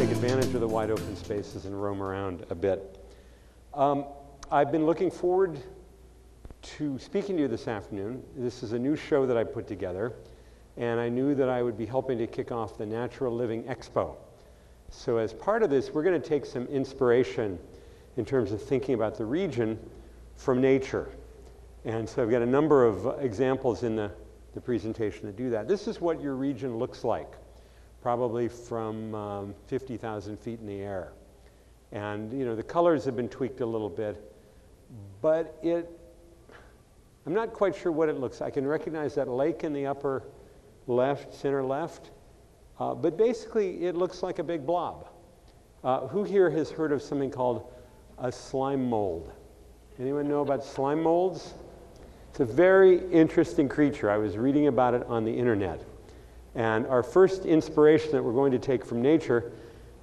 take advantage of the wide open spaces and roam around a bit. I've been looking forward to speaking to you this afternoon. This is a new show that I put together, and I knew that I would be helping to kick off the Natural Living Expo. So as part of this, we're going to take some inspiration in terms of thinking about the region from nature. And so I've got a number of examples in the presentation to do that. This is what your region looks like, probably from 50,000 feet in the air. And you know, the colors have been tweaked a little bit, but I'm not quite sure what it looks like. I can recognize that lake in the upper left, center left, but basically it looks like a big blob. Who here has heard of something called a slime mold? Anyone know about slime molds? It's a very interesting creature. I was reading about it on the internet. And our first inspiration that we're going to take from nature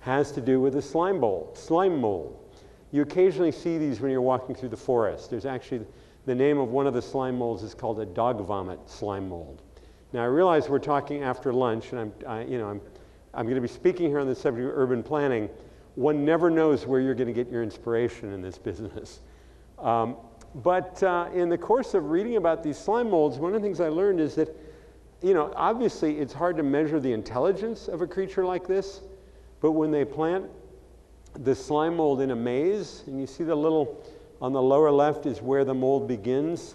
has to do with a slime mold. You occasionally see these when you're walking through the forest. There's actually, the name of one of the slime molds is called a dog vomit slime mold. Now I realize we're talking after lunch, and I'm going to be speaking here on the subject of urban planning. One never knows where you're going to get your inspiration in this business. But in the course of reading about these slime molds, one of the things I learned is that, you know, obviously it's hard to measure the intelligence of a creature like this, but when they plant the slime mold in a maze, and you see the little, on the lower left is where the mold begins,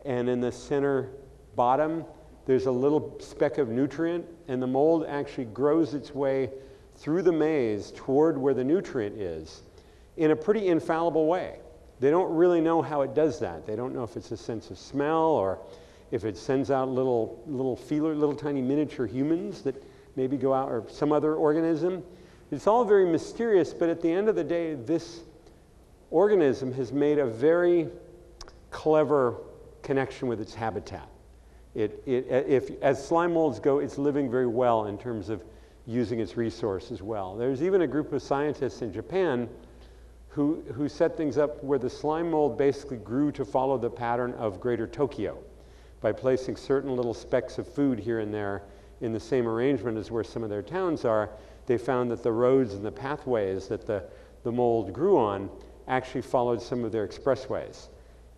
and in the center bottom, there's a little speck of nutrient, and the mold actually grows its way through the maze toward where the nutrient is in a pretty infallible way. They don't really know how it does that. They don't know if it's a sense of smell or if it sends out little tiny miniature humans that maybe go out, or some other organism. It's all very mysterious, but at the end of the day, this organism has made a very clever connection with its habitat. As slime molds go, it's living very well in terms of using its resources well. There's even a group of scientists in Japan who set things up where the slime mold basically grew to follow the pattern of Greater Tokyo by placing certain little specks of food here and there in the same arrangement as where some of their towns are. They found that the roads and the pathways that the mold grew on actually followed some of their expressways.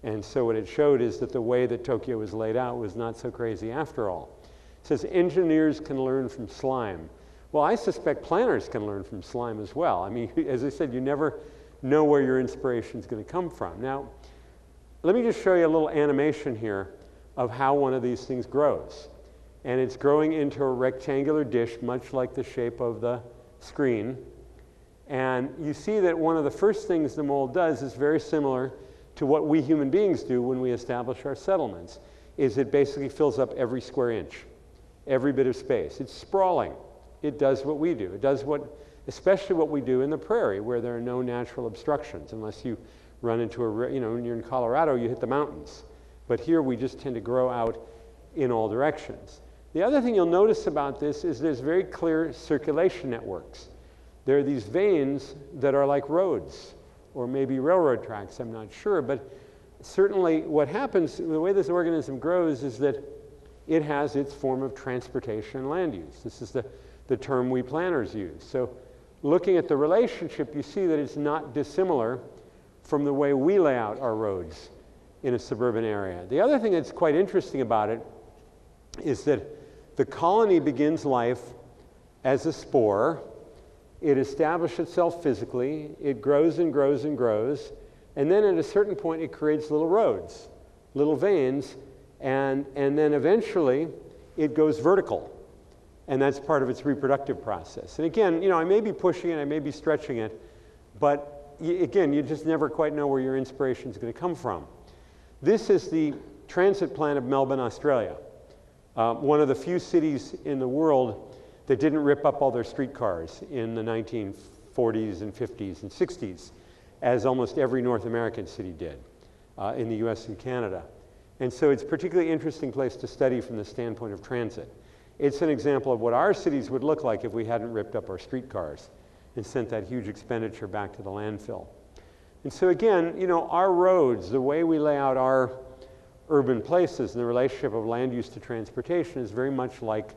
And so what it showed is that the way that Tokyo was laid out was not so crazy after all. It says engineers can learn from slime. Well, I suspect planners can learn from slime as well. I mean, as I said, you never know where your inspiration is going to come from. Now, let me just show you a little animation here of how one of these things grows. And it's growing into a rectangular dish, much like the shape of the screen. And you see that one of the first things the mold does is very similar to what we human beings do when we establish our settlements, is it basically fills up every square inch, every bit of space. It's sprawling. It does what we do. It does especially what we do in the prairie, where there are no natural obstructions, unless you run into when you're in Colorado, you hit the mountains. But here we just tend to grow out in all directions. The other thing you'll notice about this is there's very clear circulation networks. There are these veins that are like roads, or maybe railroad tracks, I'm not sure, but certainly what happens, the way this organism grows is that it has its form of transportation and land use. This is the term we planners use. So looking at the relationship, you see that it's not dissimilar from the way we lay out our roads in a suburban area. The other thing that's quite interesting about it is that the colony begins life as a spore. It establishes itself physically. It grows and grows and grows. And then at a certain point, it creates little roads, little veins, and then eventually it goes vertical. And that's part of its reproductive process. And again, I may be pushing it, I may be stretching it, but again, you just never quite know where your inspiration is going to come from. This is the transit plan of Melbourne, Australia. One of the few cities in the world that didn't rip up all their streetcars in the 1940s and 50s and 60s, as almost every North American city did in the US and Canada. And so it's a particularly interesting place to study from the standpoint of transit. It's an example of what our cities would look like if we hadn't ripped up our streetcars and sent that huge expenditure back to the landfill. And so again, our roads, the way we lay out our urban places and the relationship of land use to transportation is very much like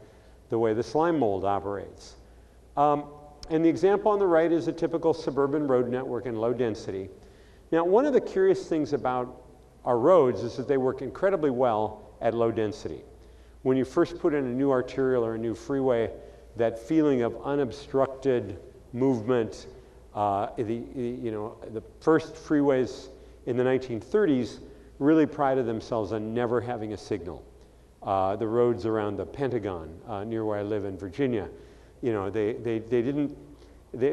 the way the slime mold operates. And the example on the right is a typical suburban road network in low density. Now, one of the curious things about our roads is that they work incredibly well at low density. When you first put in a new arterial or a new freeway, that feeling of unobstructed movement, the first freeways in the 1930s really prided themselves on never having a signal. The roads around the Pentagon, near where I live in Virginia, it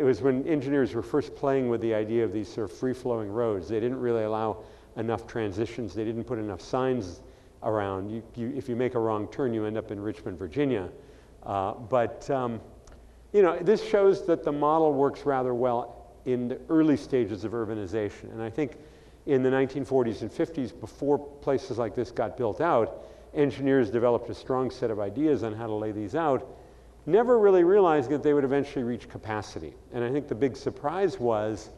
was when engineers were first playing with the idea of these sort of free-flowing roads. They didn't really allow enough transitions. They didn't put enough signs around. If you make a wrong turn, you end up in Richmond, Virginia. This shows that the model works rather well in the early stages of urbanization. And I think in the 1940s and 50s, before places like this got built out, engineers developed a strong set of ideas on how to lay these out, never really realizing that they would eventually reach capacity. And I think the big surprise was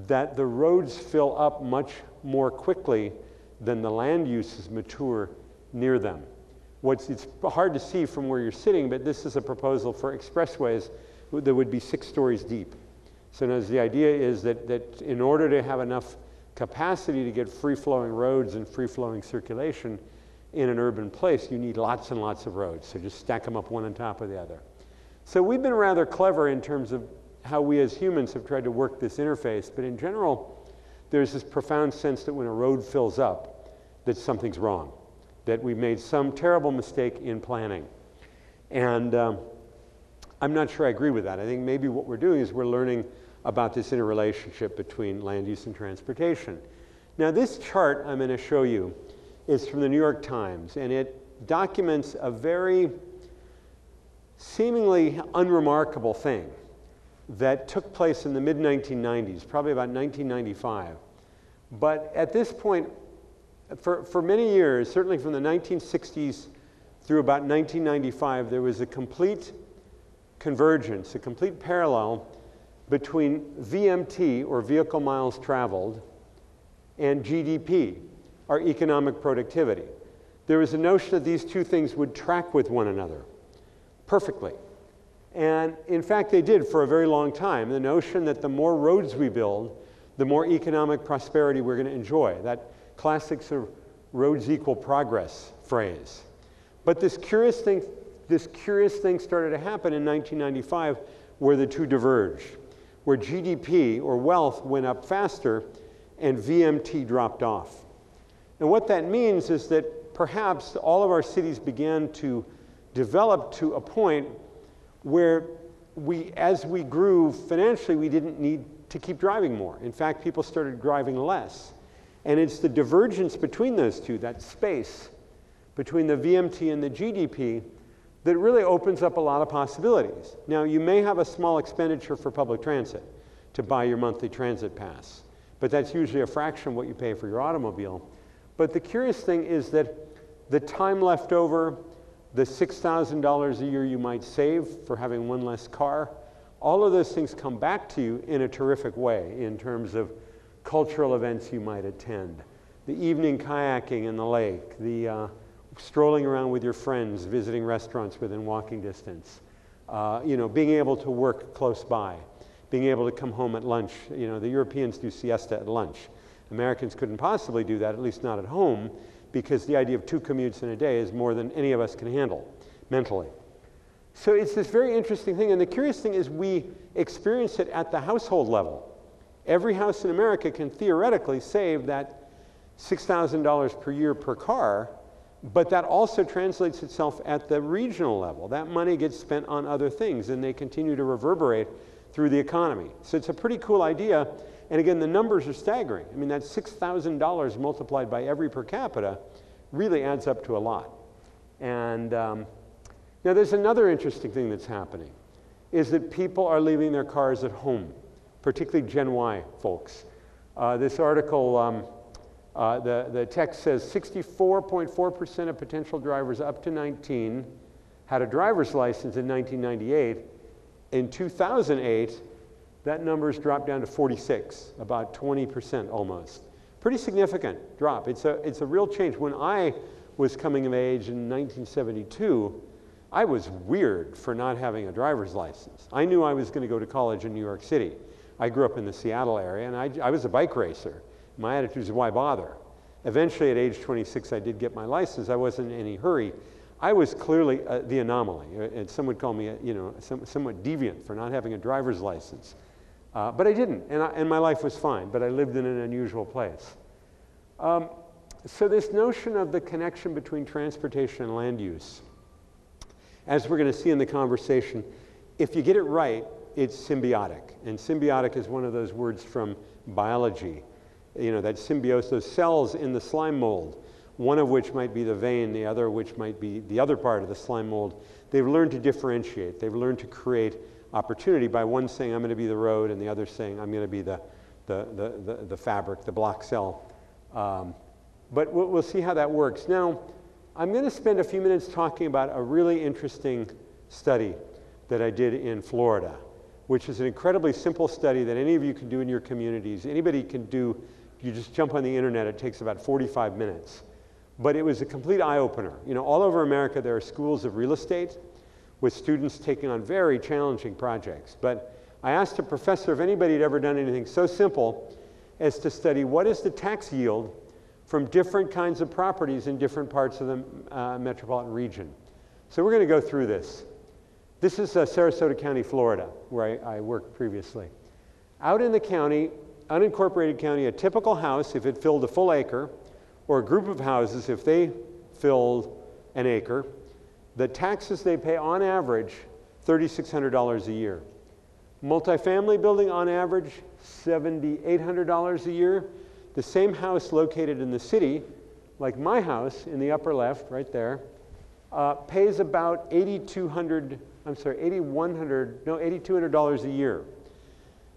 that the roads fill up much more quickly than the land uses mature near them. It's hard to see from where you're sitting, but this is a proposal for expressways that would be 6 stories deep. So now the idea is that in order to have enough capacity to get free-flowing roads and free-flowing circulation in an urban place, you need lots and lots of roads. So just stack them up one on top of the other. So we've been rather clever in terms of how we as humans have tried to work this interface, but in general, there's this profound sense that when a road fills up, that something's wrong, that we made some terrible mistake in planning. And I'm not sure I agree with that. I think maybe what we're doing is we're learning about this interrelationship between land use and transportation. Now, this chart I'm going to show you is from the New York Times, and it documents a very seemingly unremarkable thing that took place in the mid-1990s, probably about 1995. But at this point, for many years, certainly from the 1960s through about 1995, there was a complete convergence, a complete parallel between VMT, or vehicle miles traveled, and GDP, or economic productivity. There was a notion that these two things would track with one another perfectly. And in fact, they did for a very long time. The notion that the more roads we build, the more economic prosperity we're going to enjoy. That classic sort of roads equal progress phrase. But this curious thing started to happen in 1995 where the two diverged, where GDP, or wealth, went up faster and VMT dropped off. And what that means is that perhaps all of our cities began to develop to a point where as we grew financially, we didn't need to keep driving more. In fact, people started driving less. And it's the divergence between those two, that space between the VMT and the GDP, that really opens up a lot of possibilities. Now, you may have a small expenditure for public transit to buy your monthly transit pass, but that's usually a fraction of what you pay for your automobile. But the curious thing is that the time left over, the $6,000 a year you might save for having one less car, all of those things come back to you in a terrific way in terms of cultural events you might attend, the evening kayaking in the lake, the strolling around with your friends, visiting restaurants within walking distance, being able to work close by, being able to come home at lunch. The Europeans do siesta at lunch. Americans couldn't possibly do that, at least not at home, because the idea of 2 commutes in a day is more than any of us can handle mentally. So it's this very interesting thing, and the curious thing is we experience it at the household level. Every house in America can theoretically save that $6,000 per year per car, but that also translates itself at the regional level. That money gets spent on other things, and they continue to reverberate through the economy. So it's a pretty cool idea, and again, the numbers are staggering. I mean, that $6,000 multiplied by every per capita really adds up to a lot. And now there's another interesting thing that's happening, is that people are leaving their cars at home, particularly Gen Y folks. This article, the text says 64.4% of potential drivers up to 19 had a driver's license in 1998. In 2008, that number's dropped down to 46, about 20% almost. Pretty significant drop. It's a real change. When I was coming of age in 1972, I was weird for not having a driver's license. I knew I was going to go to college in New York City. I grew up in the Seattle area, and I was a bike racer. My attitude was, why bother? Eventually, at age 26, I did get my license. I wasn't in any hurry. I was clearly the anomaly, and some would call me, somewhat deviant for not having a driver's license. But I didn't, and my life was fine, but I lived in an unusual place. So this notion of the connection between transportation and land use, as we're going to see in the conversation, if you get it right, it's symbiotic. And symbiotic is one of those words from biology. That symbiosis, those cells in the slime mold, one of which might be the vein, the other which might be the other part of the slime mold. They've learned to differentiate. They've learned to create opportunity by one saying, I'm going to be the road, and the other saying, I'm going to be the fabric, the block cell. But we'll see how that works. Now, I'm going to spend a few minutes talking about a really interesting study that I did in Florida, which is an incredibly simple study that any of you can do in your communities. Anybody can do. You just jump on the internet. It takes about 45 minutes. But it was a complete eye-opener. All over America, there are schools of real estate with students taking on very challenging projects. But I asked a professor if anybody had ever done anything so simple as to study what is the tax yield from different kinds of properties in different parts of the metropolitan region. So we're going to go through this. This is Sarasota County, Florida, where I worked previously. Out in the county, unincorporated county, a typical house, if it filled a full acre, or a group of houses, if they filled an acre, the taxes they pay on average, $3,600 a year. Multifamily building on average, $7,800 a year. The same house located in the city, like my house in the upper left, right there, pays about $8,200 a year.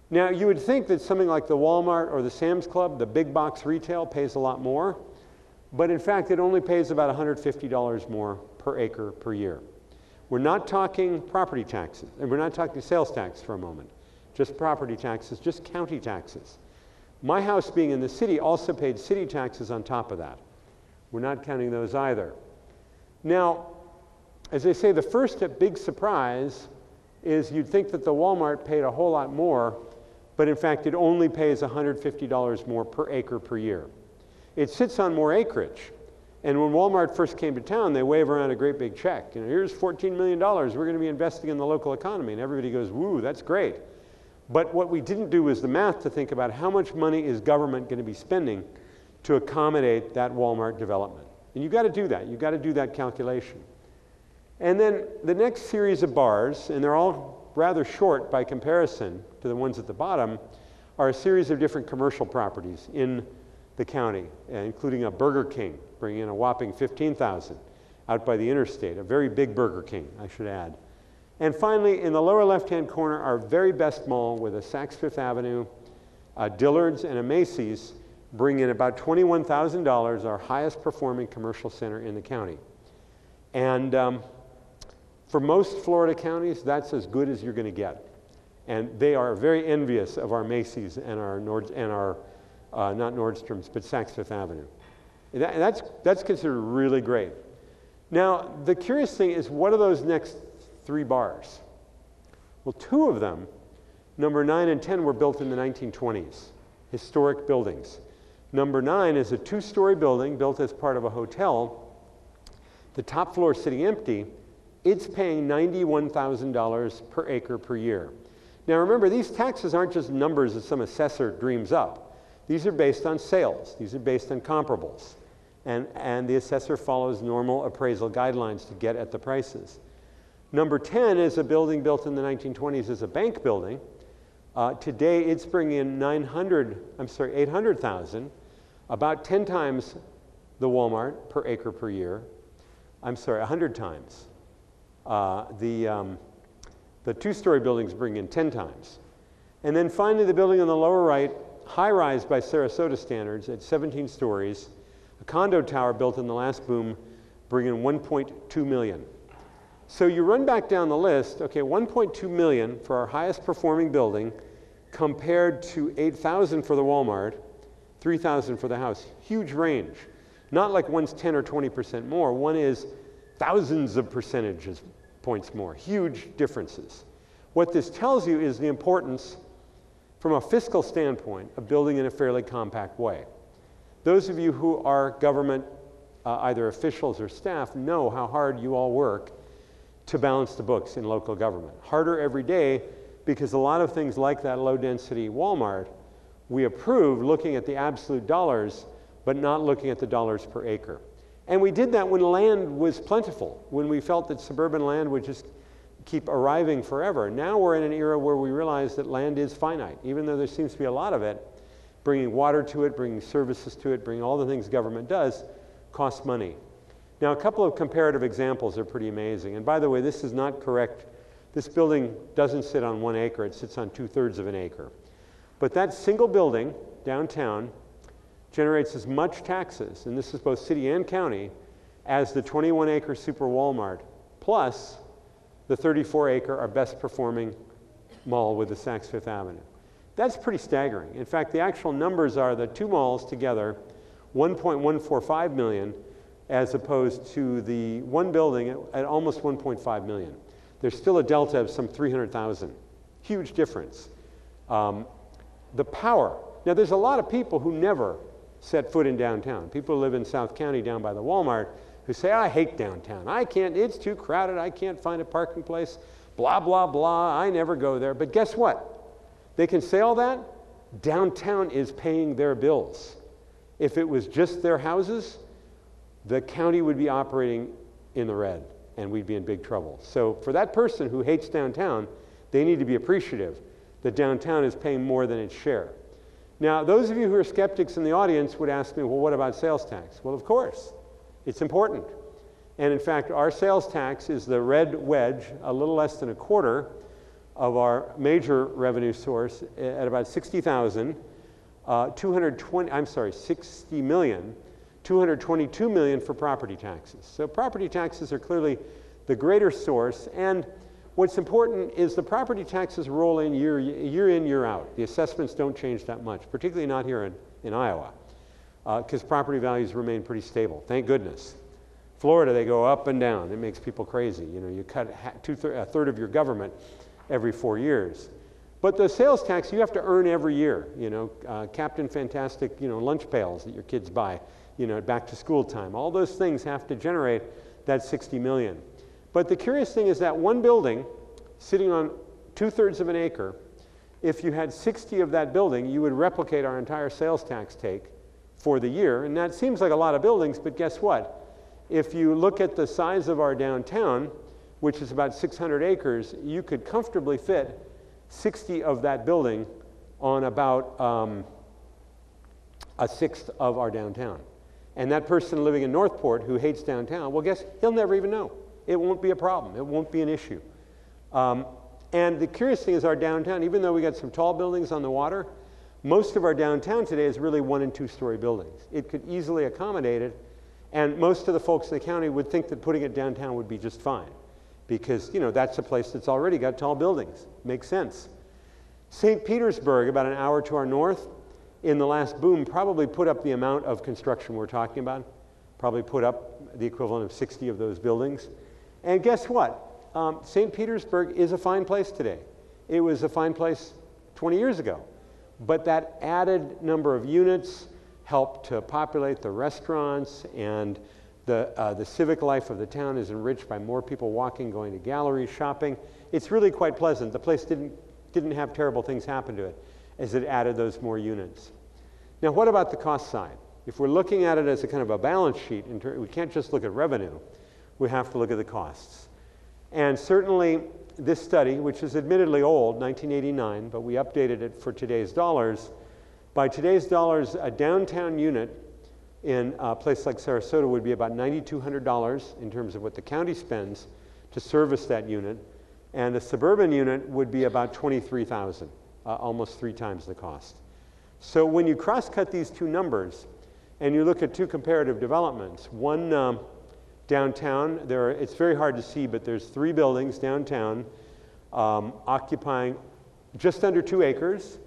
Now, you would think that something like the Walmart or the Sam's Club, the big box retail, pays a lot more, but in fact, it only pays about $150 more per acre per year. We're not talking property taxes, and we're not talking sales tax for a moment, just property taxes, just county taxes. My house being in the city also paid city taxes on top of that. We're not counting those either. Now, as I say, the first big surprise is you'd think that the Walmart paid a whole lot more, but in fact it only pays $150 more per acre per year. It sits on more acreage. And when Walmart first came to town, they wave around a great big check. Here's $14 million, we're going to be investing in the local economy. And everybody goes, woo, that's great. But what we didn't do was the math to think about how much money is government going to be spending to accommodate that Walmart development. And you've got to do that. You've got to do that calculation. And then the next series of bars, and they're all rather short by comparison to the ones at the bottom, are a series of different commercial properties in the county, including a Burger King, bringing in a whopping $15,000 out by the interstate, a very big Burger King, I should add. And finally, in the lower left-hand corner, our very best mall with a Saks Fifth Avenue, a Dillard's, and a Macy's bring in about $21,000, our highest performing commercial center in the county. And for most Florida counties, that's as good as you're going to get. And they are very envious of our Macy's and our not Nordstrom's, but Saks Fifth Avenue. That's considered really great. Now, the curious thing is, what are those next three bars? Well, two of them, number 9 and 10, were built in the 1920s, historic buildings. Number 9 is a 2-story building built as part of a hotel. The top floor sitting empty. It's paying $91,000 per acre per year. Now remember, these taxes aren't just numbers that some assessor dreams up. These are based on sales. These are based on comparables. And the assessor follows normal appraisal guidelines to get at the prices. Number 10 is a building built in the 1920s as a bank building. Today, it's bringing in $800,000, about 10 times the Walmart per acre per year. 100 times. The 2-story buildings bring in 10 times. And then finally, the building on the lower right, high-rise by Sarasota standards at 17 stories, a condo tower built in the last boom, bringing in $1.2 million. So you run back down the list, okay, $1.2 million for our highest performing building compared to $8,000 for the Walmart, $3,000 for the house. Huge range. Not like one's 10 or 20% more. One is thousands of percentages points more. Huge differences. What this tells you is the importance, from a fiscal standpoint, of building in a fairly compact way. Those of you who are government, either officials or staff, know how hard you all work to balance the books in local government. Harder every day, because a lot of things like that low-density Walmart, we approve looking at the absolute dollars, but not looking at the dollars per acre. And we did that when land was plentiful, when we felt that suburban land would just keep arriving forever. Now we're in an era where we realize that land is finite, even though there seems to be a lot of it. Bringing water to it, bringing services to it, bringing all the things government does, costs money. Now, a couple of comparative examples are pretty amazing. And by the way, this is not correct. This building doesn't sit on 1 acre, it sits on 2/3 of an acre. But that single building downtown generates as much taxes, and this is both city and county, as the 21-acre Super Walmart, plus the 34-acre, our best performing mall with the Saks Fifth Avenue. That's pretty staggering. In fact, the actual numbers are the two malls together, 1.145 million, as opposed to the one building at almost 1.5 million. There's still a delta of some 300,000. Huge difference. The power. Now, there's a lot of people who never set foot in downtown. People who live in South County down by the Walmart who say, I hate downtown. I can't, it's too crowded. I can't find a parking place. Blah, blah, blah. I never go there. But guess what? They can say all that. Downtown is paying their bills. If it was just their houses, the county would be operating in the red, and we'd be in big trouble. So for that person who hates downtown, they need to be appreciative that downtown is paying more than its share. Now, those of you who are skeptics in the audience would ask me, well, what about sales tax? Well, of course, it's important. And in fact, our sales tax is the red wedge, a little less than a quarter of our major revenue source at about 60,000, 60 million, 222 million for property taxes. So property taxes are clearly the greater source, and what's important is the property taxes roll in year in, year out. The assessments don't change that much, particularly not here in Iowa, because property values remain pretty stable, thank goodness. Florida, they go up and down. It makes people crazy. You know, you cut a third of your government every 4 years. But the sales tax you have to earn every year. You know, Captain Fantastic, you know, lunch pails that your kids buy, you know, at back to school time. All those things have to generate that 60 million. But the curious thing is that one building sitting on 2/3 of an acre, if you had 60 of that building, you would replicate our entire sales tax take for the year. And that seems like a lot of buildings, but guess what? If you look at the size of our downtown, which is about 600 acres, you could comfortably fit 60 of that building on about 1/6 of our downtown. And that person living in Northport who hates downtown, well, guess he'll never even know. It won't be a problem. It won't be an issue. And the curious thing is our downtown, even though we got some tall buildings on the water, most of our downtown today is really 1- and 2-story buildings. It could easily accommodate it, and most of the folks in the county would think that putting it downtown would be just fine, because, you know, that's a place that's already got tall buildings. Makes sense. St. Petersburg, about an hour to our north, in the last boom, probably put up the amount of construction we're talking about, probably put up the equivalent of 60 of those buildings. And guess what? St. Petersburg is a fine place today. It was a fine place 20 years ago. But that added number of units helped to populate the restaurants, and the civic life of the town is enriched by more people walking, going to galleries, shopping. It's really quite pleasant. The place didn't have terrible things happen to it as it added those more units. Now, what about the cost side? If we're looking at it as a kind of a balance sheet, we can't just look at revenue. We have to look at the costs. And certainly this study, which is admittedly old, 1989, but we updated it for today's dollars. By today's dollars, a downtown unit in a place like Sarasota would be about $9,200 in terms of what the county spends to service that unit. And a suburban unit would be about $23,000, almost 3 times the cost. So when you cross-cut these two numbers and you look at two comparative developments, one downtown, it's very hard to see, but there's 3 buildings downtown occupying just under 2 acres,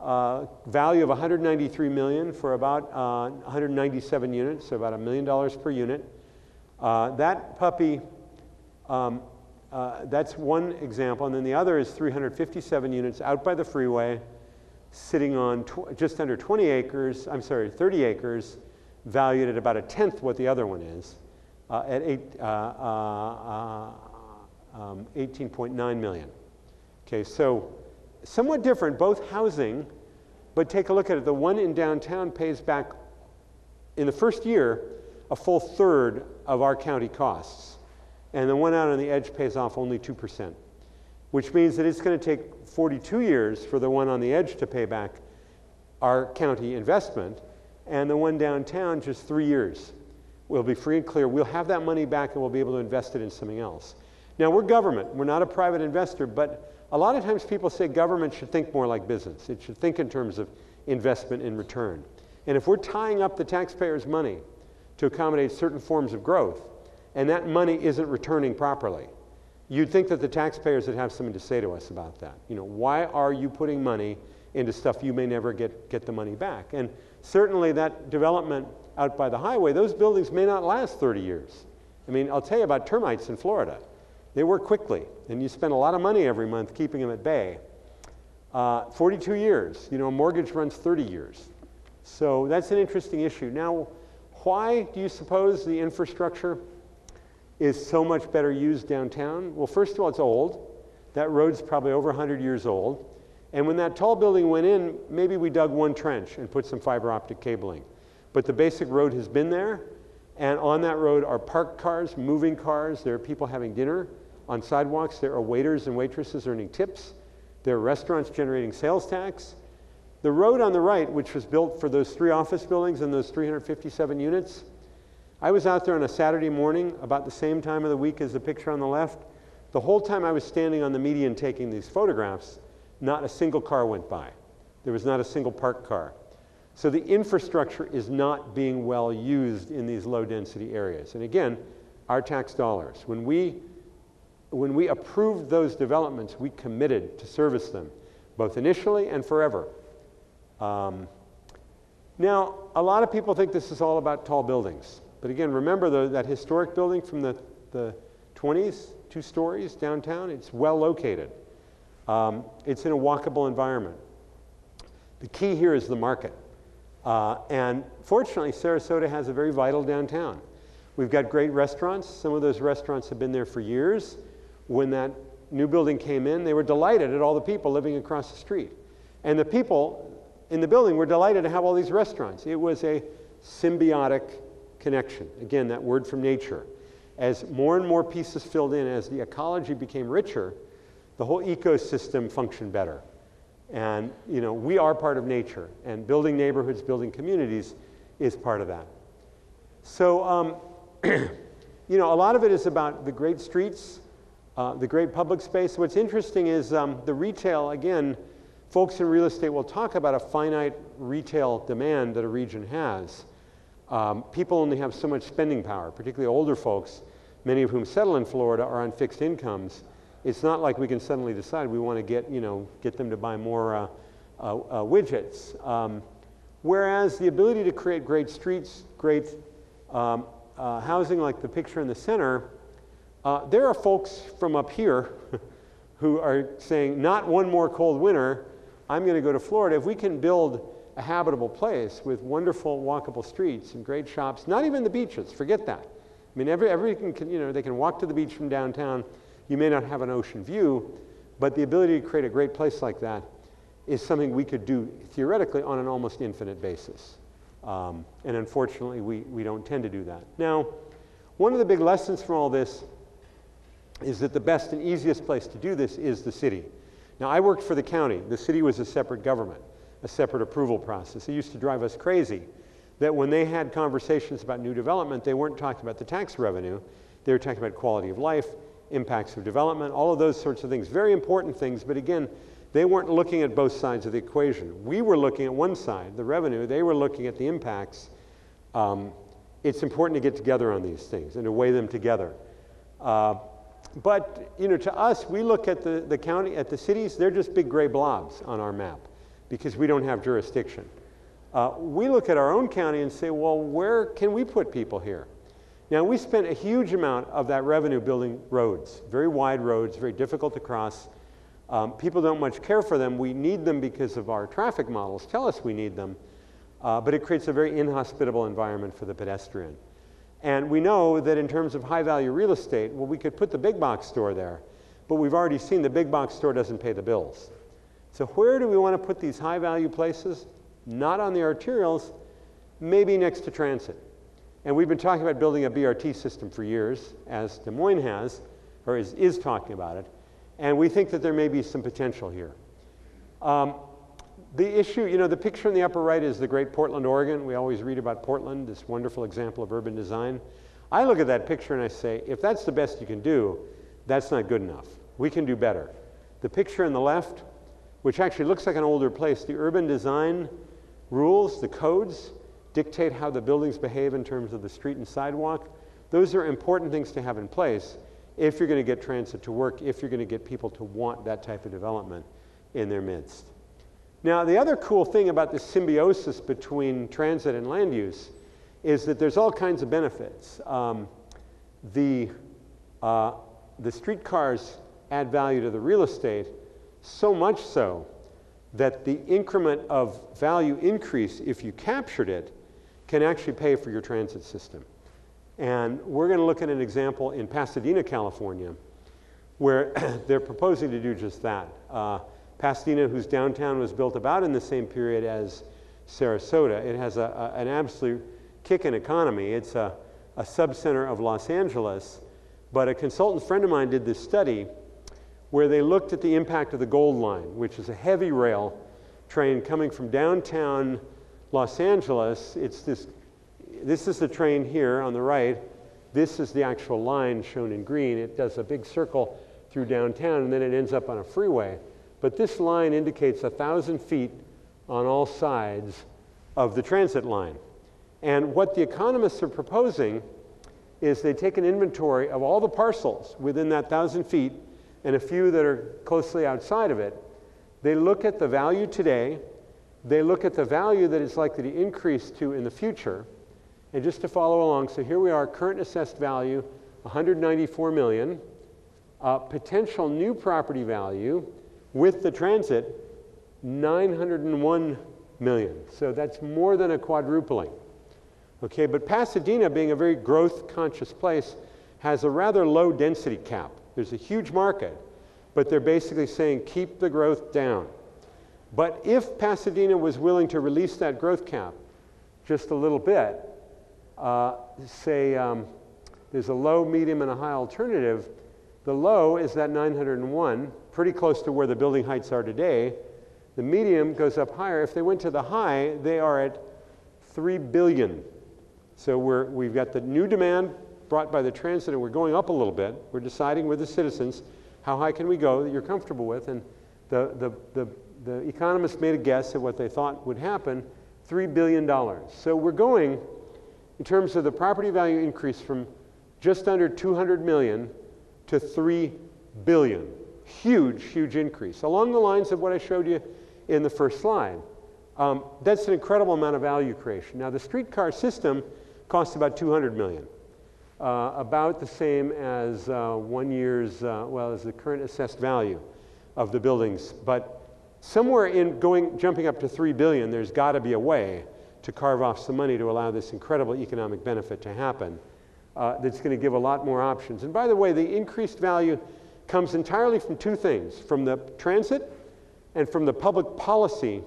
value of $193 million for about 197 units, so about $1 million per unit. That puppy That's one example. And then the other is 357 units out by the freeway, sitting on just under 20 acres, 30 acres, valued at about a tenth what the other one is, at 18.9 million. Okay, so somewhat different, both housing, but take a look at it. The one in downtown pays back, in the first year, a full third of our county costs. And the one out on the edge pays off only 2%, which means that it's going to take 42 years for the one on the edge to pay back our county investment, and the one downtown just 3 years. We'll be free and clear. We'll have that money back and we'll be able to invest it in something else. Now, we're government. We're not a private investor, but a lot of times people say government should think more like business. It should think in terms of investment and return. And if we're tying up the taxpayers' money to accommodate certain forms of growth, and that money isn't returning properly, you'd think that the taxpayers would have something to say to us about that. You know, why are you putting money into stuff you may never get the money back? And certainly that development out by the highway, those buildings may not last 30 years. I mean, I'll tell you about termites in Florida. They work quickly, and you spend a lot of money every month keeping them at bay. 42 years, you know, a mortgage runs 30 years. So that's an interesting issue. Now, why do you suppose the infrastructure is so much better used downtown? Well, first of all, it's old. That road's probably over 100 years old. And when that tall building went in, maybe we dug one trench and put some fiber optic cabling. But the basic road has been there, and on that road are parked cars, moving cars. There are people having dinner on sidewalks. There are waiters and waitresses earning tips. There are restaurants generating sales tax. The road on the right, which was built for those 3 office buildings and those 357 units, I was out there on a Saturday morning about the same time of the week as the picture on the left. The whole time I was standing on the median taking these photographs, not a single car went by. There was not a single parked car. So the infrastructure is not being well used in these low density areas. And again, our tax dollars. When we approved those developments, we committed to service them, both initially and forever. Now, a lot of people think this is all about tall buildings. But again, remember that historic building from the 20s, 2 stories downtown, it's well located. It's in a walkable environment. The key here is the market. And fortunately, Sarasota has a very vital downtown. We've got great restaurants. Some of those restaurants have been there for years. When that new building came in, they were delighted at all the people living across the street. And the people in the building were delighted to have all these restaurants. It was a symbiotic connection. Again, that word from nature. As more and more pieces filled in, as the ecology became richer, the whole ecosystem functioned better. And you know, we are part of nature, and building neighborhoods, building communities is part of that. So, you know, a lot of it is about the great streets, the great public space. What's interesting is the retail, again, folks in real estate will talk about a finite retail demand that a region has. People only have so much spending power, particularly older folks, many of whom settle in Florida are on fixed incomes. It's not like we can suddenly decide we want to get them to buy more widgets. Whereas the ability to create great streets, great housing like the picture in the center, there are folks from up here who are saying, not one more cold winter, I'm going to go to Florida. If we can build a habitable place with wonderful walkable streets and great shops, not even the beaches, forget that. I mean, everything can, you know, they can walk to the beach from downtown. You may not have an ocean view, but the ability to create a great place like that is something we could do theoretically on an almost infinite basis. And unfortunately, we don't tend to do that. Now, one of the big lessons from all this is that the best and easiest place to do this is the city. Now, I worked for the county. The city was a separate government, a separate approval process. It used to drive us crazy that when they had conversations about new development, they weren't talking about the tax revenue. They were talking about quality of life, impacts of development, all of those sorts of things. Very important things, but again, they weren't looking at both sides of the equation. We were looking at one side, the revenue. They were looking at the impacts. It's important to get together on these things and to weigh them together. But you know, to us, we look at the county, at the cities, they're just big gray blobs on our map because we don't have jurisdiction. We look at our own county and say, well, where can we put people here? Now, we spent a huge amount of that revenue building roads, very wide roads, very difficult to cross. People don't much care for them. We need them because of our traffic models tell us we need them, but it creates a very inhospitable environment for the pedestrian. And we know that in terms of high-value real estate, well, we could put the big box store there, but we've already seen the big box store doesn't pay the bills. So where do we want to put these high-value places? Not on the arterials, maybe next to transit. And we've been talking about building a BRT system for years, as Des Moines has, or is talking about it. And we think that there may be some potential here. The issue, you know, the picture in the upper right is the great Portland, Oregon. We always read about Portland, this wonderful example of urban design. I look at that picture and I say, if that's the best you can do, that's not good enough. We can do better. The picture on the left, which actually looks like an older place, the urban design rules, the codes, dictate how the buildings behave in terms of the street and sidewalk. Those are important things to have in place if you're going to get transit to work, if you're going to get people to want that type of development in their midst. Now, the other cool thing about this symbiosis between transit and land use is that there's all kinds of benefits. The streetcars add value to the real estate, so much so that the increment of value increase, if you captured it, can actually pay for your transit system. And we're going to look at an example in Pasadena, California, where they're proposing to do just that. Pasadena, whose downtown was built about in the same period as Sarasota, it has an absolute kick in economy. It's a sub-center of Los Angeles, but a consultant friend of mine did this study where they looked at the impact of the Gold Line, which is a heavy rail train coming from downtown Los Angeles. This is the train here on the right. This is the actual line shown in green. It does a big circle through downtown, and then it ends up on a freeway. But this line indicates 1,000 feet on all sides of the transit line. And what the economists are proposing is they take an inventory of all the parcels within that 1,000 feet and a few that are closely outside of it. They look at the value today. They look at the value that it's likely to increase to in the future. And just to follow along, so here we are, current assessed value, 194 million. Potential new property value with the transit, 901 million. So that's more than a quadrupling. Okay, but Pasadena, being a very growth-conscious place, has a rather low density cap. There's a huge market, but they're basically saying keep the growth down. But if Pasadena was willing to release that growth cap just a little bit, there's a low, medium, and a high alternative. The low is that 901, pretty close to where the building heights are today. The medium goes up higher. If they went to the high, they are at 3 billion. So we've got the new demand brought by the transit, and we're going up a little bit. We're deciding with the citizens, how high can we go that you're comfortable with? And the economists made a guess at what they thought would happen, $3 billion. So we're going, in terms of the property value increase, from just under 200 million to 3 billion. Huge, huge increase. Along the lines of what I showed you in the first slide. That's an incredible amount of value creation. Now, the streetcar system costs about 200 million. About the same as 1 year's, as the current assessed value of the buildings. But somewhere in jumping up to 3 billion, there's got to be a way to carve off some money to allow this incredible economic benefit to happen. That's going to give a lot more options. And by the way, the increased value comes entirely from two things, from the transit and from the public policy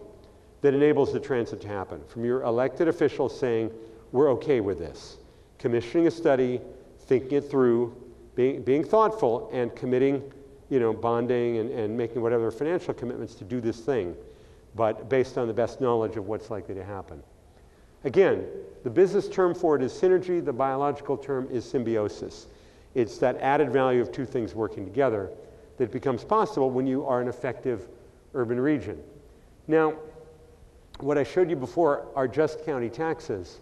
that enables the transit to happen, from your elected officials saying, we're okay with this. Commissioning a study, thinking it through, being thoughtful, and committing, bonding and making whatever financial commitments to do this thing, but based on the best knowledge of what's likely to happen. Again, the business term for it is synergy. The biological term is symbiosis. It's that added value of two things working together that becomes possible when you are an effective urban region. Now, what I showed you before are just county taxes.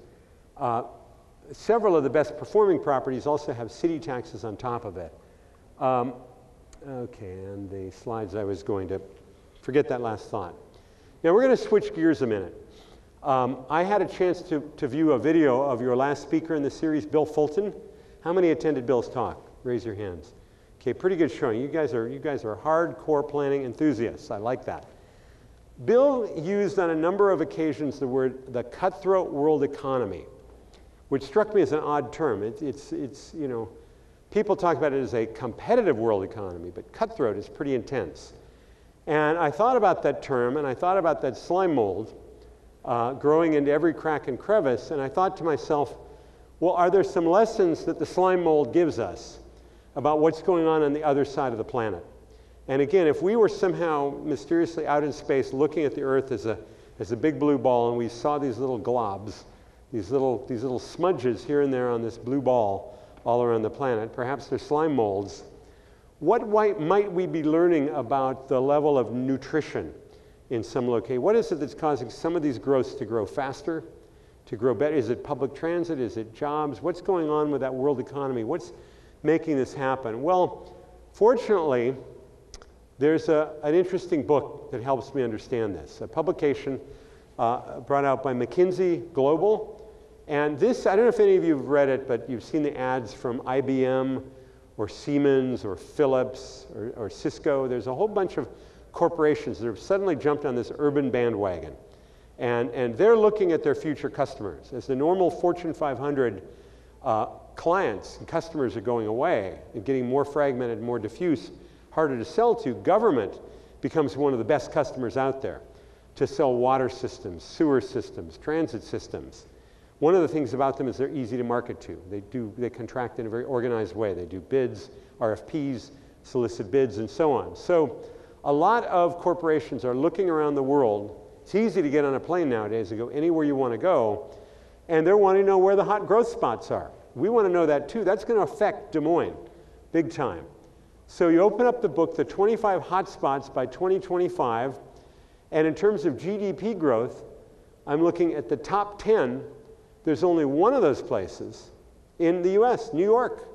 Several of the best performing properties also have city taxes on top of it. Okay, and the slides I was going to forget that last thought. Now we're going to switch gears a minute. I had a chance to view a video of your last speaker in the series, Bill Fulton. How many attended Bill's talk? Raise your hands. Okay, pretty good showing. You guys are hardcore planning enthusiasts. I like that. Bill used on a number of occasions the cutthroat world economy, which struck me as an odd term. It's you know, people talk about it as a competitive world economy, but cutthroat is pretty intense. And I thought about that term, and I thought about that slime mold growing into every crack and crevice, and I thought to myself, well, are there some lessons that the slime mold gives us about what's going on the other side of the planet? And again, if we were somehow mysteriously out in space looking at the Earth as a big blue ball, and we saw these little globs, these little smudges here and there on this blue ball all around the planet, perhaps they're slime molds, what might we be learning about the level of nutrition in some location? What is it that's causing some of these growths to grow faster, to grow better? Is it public transit? Is it jobs? What's going on with that world economy? What's making this happen? Well, fortunately, there's an interesting book that helps me understand this, a publication brought out by McKinsey Global. And this, I don't know if any of you have read it, but you've seen the ads from IBM or Siemens or Philips or Cisco. There's a whole bunch of corporations that have suddenly jumped on this urban bandwagon. And they're looking at their future customers. As the normal Fortune 500 clients and customers are going away and getting more fragmented, more diffuse, harder to sell to, government becomes one of the best customers out there to sell water systems, sewer systems, transit systems. One of the things about them is they're easy to market to. They contract in a very organized way. They do bids, RFPs, solicit bids, and so on. So a lot of corporations are looking around the world. It's easy to get on a plane nowadays and go anywhere you want to go, and they're wanting to know where the hot growth spots are. We want to know that too. That's going to affect Des Moines big time. So you open up the book, the 25 hot spots by 2025, and in terms of GDP growth, I'm looking at the top 10. There's only one of those places in the US, New York.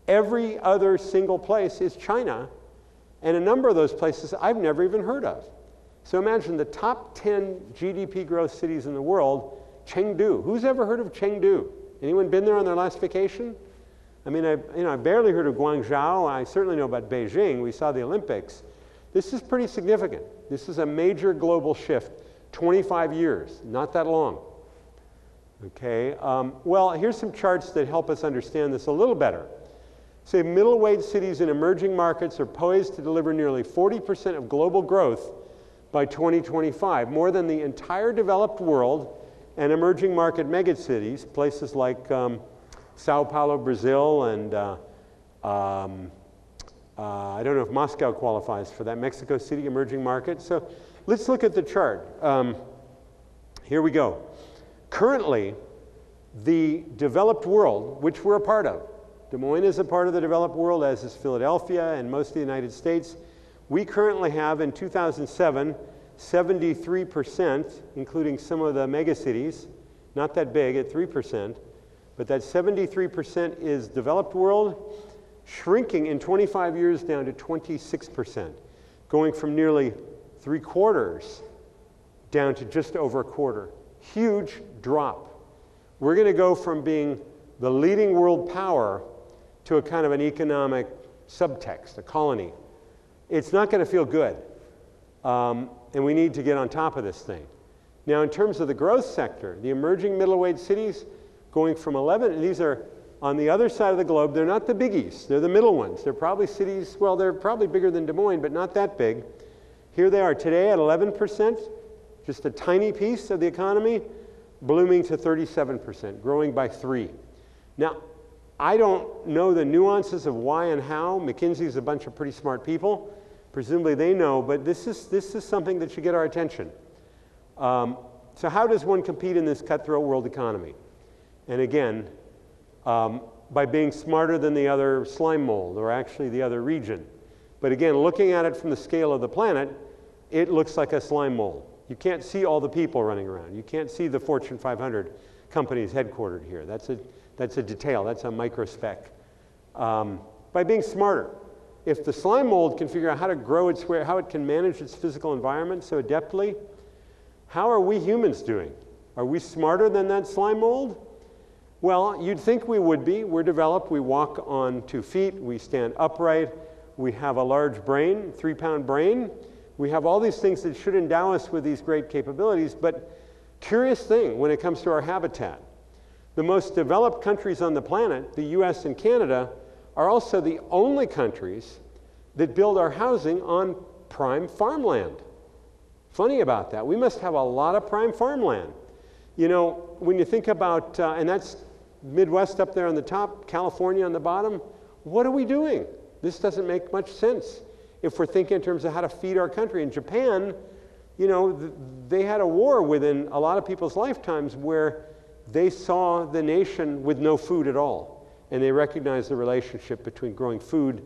Every other single place is China, and a number of those places I've never even heard of. So imagine the top 10 GDP growth cities in the world, Chengdu. Who's ever heard of Chengdu? Anyone been there on their last vacation? I mean, I barely heard of Guangzhou. I certainly know about Beijing. We saw the Olympics. This is pretty significant. This is a major global shift. 25 years, not that long. Okay, well, here's some charts that help us understand this a little better. Say middle-weight cities in emerging markets are poised to deliver nearly 40% of global growth by 2025, more than the entire developed world and emerging market megacities, places like Sao Paulo, Brazil, and I don't know if Moscow qualifies for that, Mexico City, emerging market. So let's look at the chart. Here we go. Currently, the developed world, which we're a part of, Des Moines is a part of the developed world, as is Philadelphia and most of the United States. We currently have, in 2007, 73%, including some of the megacities, not that big at 3%, but that 73% is developed world, shrinking in 25 years down to 26%, going from nearly 3/4 down to just over 1/4. Huge drop. We're going to go from being the leading world power to a kind of an economic subtext, a colony. It's not going to feel good, and we need to get on top of this thing. Now, in terms of the growth sector, the emerging middle-weight cities going from 11, and these are on the other side of the globe. They're not the biggies. They're the middle ones. They're probably cities, well, they're probably bigger than Des Moines, but not that big. Here they are today at 11%, just a tiny piece of the economy, blooming to 37%, growing by 3. Now, I don't know the nuances of why and how. McKinsey's a bunch of pretty smart people. Presumably they know, but this is something that should get our attention. So how does one compete in this cutthroat world economy? And again, by being smarter than the other slime mold, or actually the other region. But again, looking at it from the scale of the planet, it looks like a slime mold. You can't see all the people running around. You can't see the Fortune 500 companies headquartered here. That's a detail. That's a microspec. By being smarter, if the slime mold can figure out how to grow how it can manage its physical environment so adeptly, how are we humans doing? Are we smarter than that slime mold? Well, you'd think we would be. We're developed. We walk on 2 feet. We stand upright. We have a large brain, 3-pound brain. We have all these things that should endow us with these great capabilities. But curious thing when it comes to our habitat. The most developed countries on the planet, the US and Canada, are also the only countries that build our housing on prime farmland. Funny about that. We must have a lot of prime farmland. You know, when you think about, and that's Midwest up there on the top, California on the bottom, what are we doing? This doesn't make much sense if we're thinking in terms of how to feed our country. In Japan, you know, they had a war within a lot of people's lifetimes where they saw the nation with no food at all. And they recognized the relationship between growing food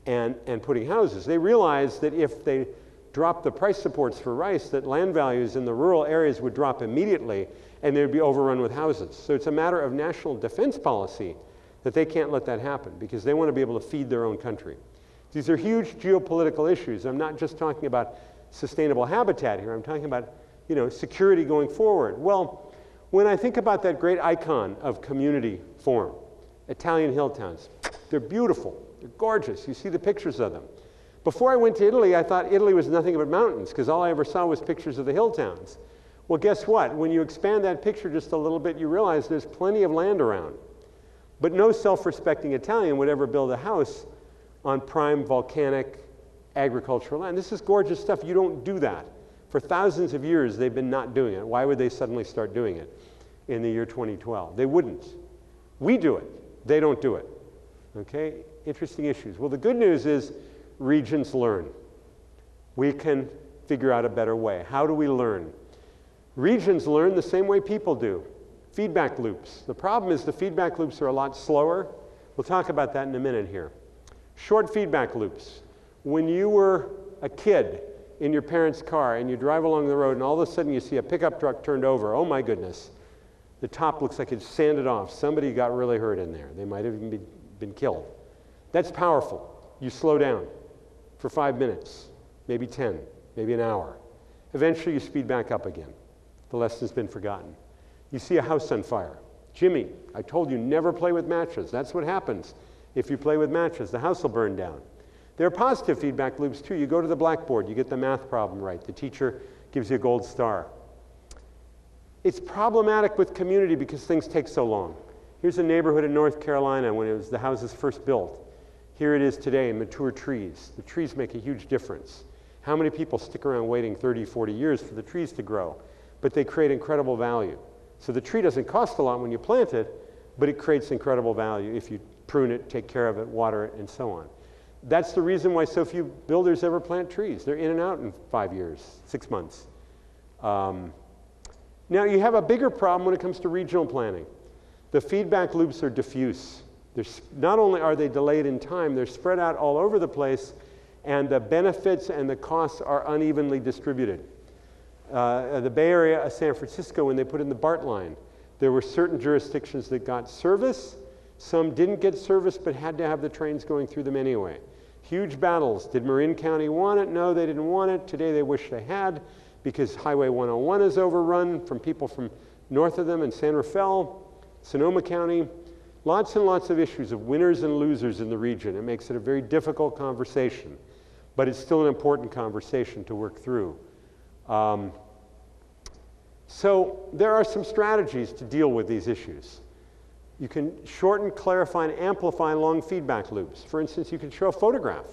and putting houses. They realized that if they dropped the price supports for rice, that land values in the rural areas would drop immediately and they'd be overrun with houses. So it's a matter of national defense policy that they can't let that happen because they want to be able to feed their own country. These are huge geopolitical issues. I'm not just talking about sustainable habitat here. I'm talking about, you know, security going forward. Well, when I think about that great icon of community form, Italian hill towns, they're beautiful, they're gorgeous. You see the pictures of them. Before I went to Italy, I thought Italy was nothing but mountains because all I ever saw was pictures of the hill towns. Well, guess what? When you expand that picture just a little bit, you realize there's plenty of land around. But no self-respecting Italian would ever build a house on prime volcanic agricultural land. This is gorgeous stuff. You don't do that. For thousands of years, they've been not doing it. Why would they suddenly start doing it in the year 2012? They wouldn't. We do it. They don't do it. Okay? Interesting issues. Well, the good news is regions learn. We can figure out a better way. How do we learn? Regions learn the same way people do. Feedback loops. The problem is the feedback loops are a lot slower. We'll talk about that in a minute here. Short feedback loops. When you were a kid in your parents' car and you drive along the road and all of a sudden you see a pickup truck turned over, oh my goodness, the top looks like it's sanded off. Somebody got really hurt in there. They might have even been killed. That's powerful. You slow down for 5 minutes, maybe 10, maybe an hour. Eventually you speed back up again. The lesson's been forgotten. You see a house on fire. Jimmy, I told you never play with matches. That's what happens. If you play with matches, the house will burn down. There are positive feedback loops too. You go to the blackboard, you get the math problem right. The teacher gives you a gold star. It's problematic with community because things take so long. Here's a neighborhood in North Carolina when the house was first built. Here it is today, mature trees. The trees make a huge difference. How many people stick around waiting 30, 40 years for the trees to grow? But they create incredible value. So the tree doesn't cost a lot when you plant it, but it creates incredible value if you prune it, take care of it, water it, and so on. That's the reason why so few builders ever plant trees. They're in and out in 5 years, 6 months. Now you have a bigger problem when it comes to regional planning. The feedback loops are diffuse. Not only are they delayed in time, they're spread out all over the place, and the benefits and the costs are unevenly distributed. The Bay Area of San Francisco, when they put in the BART line, there were certain jurisdictions that got service. Some didn't get service but had to have the trains going through them anyway. Huge battles. Did Marin County want it? No, they didn't want it. Today they wish they had because Highway 101 is overrun from people from north of them in San Rafael, Sonoma County. Lots and lots of issues of winners and losers in the region. It makes it a very difficult conversation, but it's still an important conversation to work through. So there are some strategies to deal with these issues. You can shorten, clarify, and amplify long feedback loops. For instance, you can show a photograph,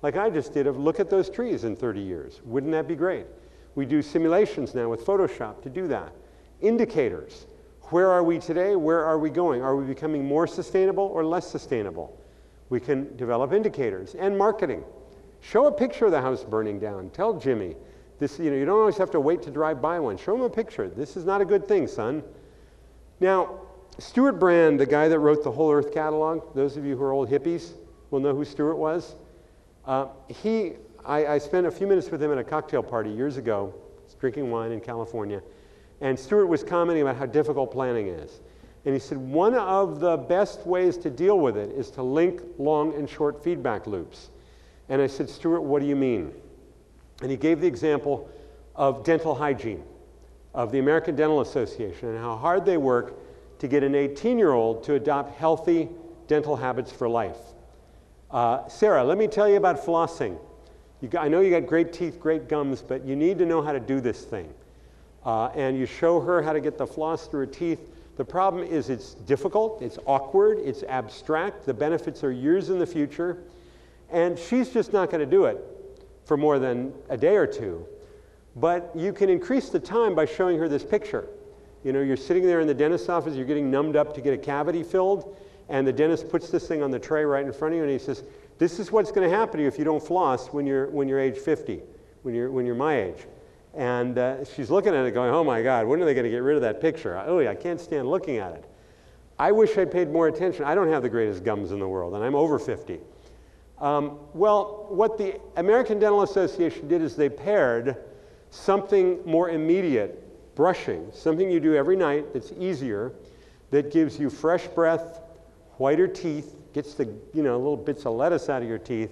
like I just did, of look at those trees in 30 years. Wouldn't that be great? We do simulations now with Photoshop to do that. Indicators. Where are we today? Where are we going? Are we becoming more sustainable or less sustainable? We can develop indicators. And marketing. Show a picture of the house burning down. Tell Jimmy. This, you don't always have to wait to drive by one. Show him a picture. This is not a good thing, son. Now, Stuart Brand, the guy that wrote the Whole Earth Catalog, those of you who are old hippies will know who Stuart was. I spent a few minutes with him at a cocktail party years ago, drinking wine in California, and Stuart was commenting about how difficult planning is. And he said, one of the best ways to deal with it is to link long and short feedback loops. And I said, Stuart, what do you mean? And he gave the example of dental hygiene. of the American Dental Association and how hard they work to get an 18-year-old to adopt healthy dental habits for life. Sarah, let me tell you about flossing. I know you got great teeth, great gums, but you need to know how to do this thing. And you show her how to get the floss through her teeth. The problem is it's difficult, it's awkward, it's abstract, the benefits are years in the future, and she's just not going to do it for more than a day or two. But you can increase the time by showing her this picture. You know, you're sitting there in the dentist's office, you're getting numbed up to get a cavity filled, and the dentist puts this thing on the tray right in front of you, and he says, this is what's going to happen to you if you don't floss when you're age 50, when you're my age. And she's looking at it going, oh my God, when are they going to get rid of that picture? Oh, I can't stand looking at it. I wish I'd paid more attention. I don't have the greatest gums in the world, and I'm over 50. Well, what the American Dental Association did is they paired something more immediate, brushing, something you do every night that's easier, that gives you fresh breath, whiter teeth, gets the little bits of lettuce out of your teeth,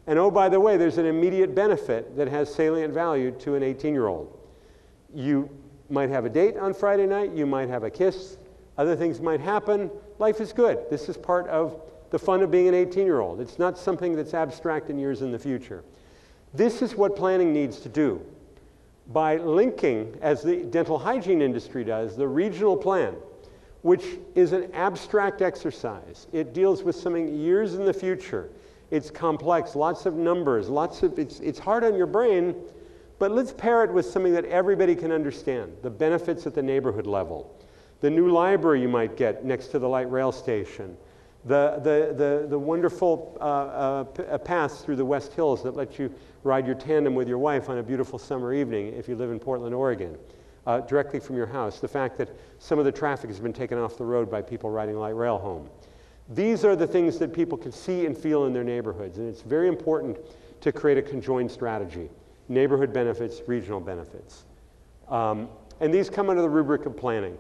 and oh, by the way, there's an immediate benefit that has salient value to an 18-year-old. You might have a date on Friday night, you might have a kiss, other things might happen. Life is good. This is part of the fun of being an 18-year-old. It's not something that's abstract in years in the future. This is what planning needs to do. By linking, as the dental hygiene industry does, the regional plan, which is an abstract exercise. It deals with something years in the future. It's complex, lots of numbers, it's hard on your brain, but let's pair it with something that everybody can understand, the benefits at the neighborhood level, the new library you might get next to the light rail station, the wonderful paths through the West Hills that let you ride your tandem with your wife on a beautiful summer evening if you live in Portland, Oregon, directly from your house, the fact that some of the traffic has been taken off the road by people riding light rail home. These are the things that people can see and feel in their neighborhoods, and it's very important to create a conjoined strategy. Neighborhood benefits, regional benefits. And these come under the rubric of planning.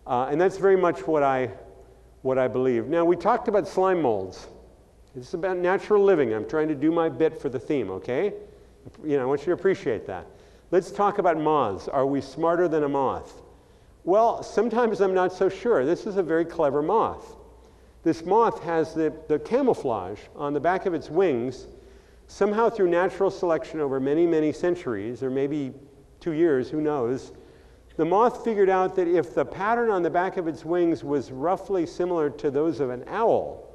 And that's very much what I believe. Now, we talked about slime molds. This is about natural living. I'm trying to do my bit for the theme, okay? I want you to appreciate that. Let's talk about moths. Are we smarter than a moth? Well, sometimes I'm not so sure. This is a very clever moth. This moth has the camouflage on the back of its wings, somehow through natural selection over many, many centuries, or maybe 2 years, who knows. The moth figured out that if the pattern on the back of its wings was roughly similar to those of an owl,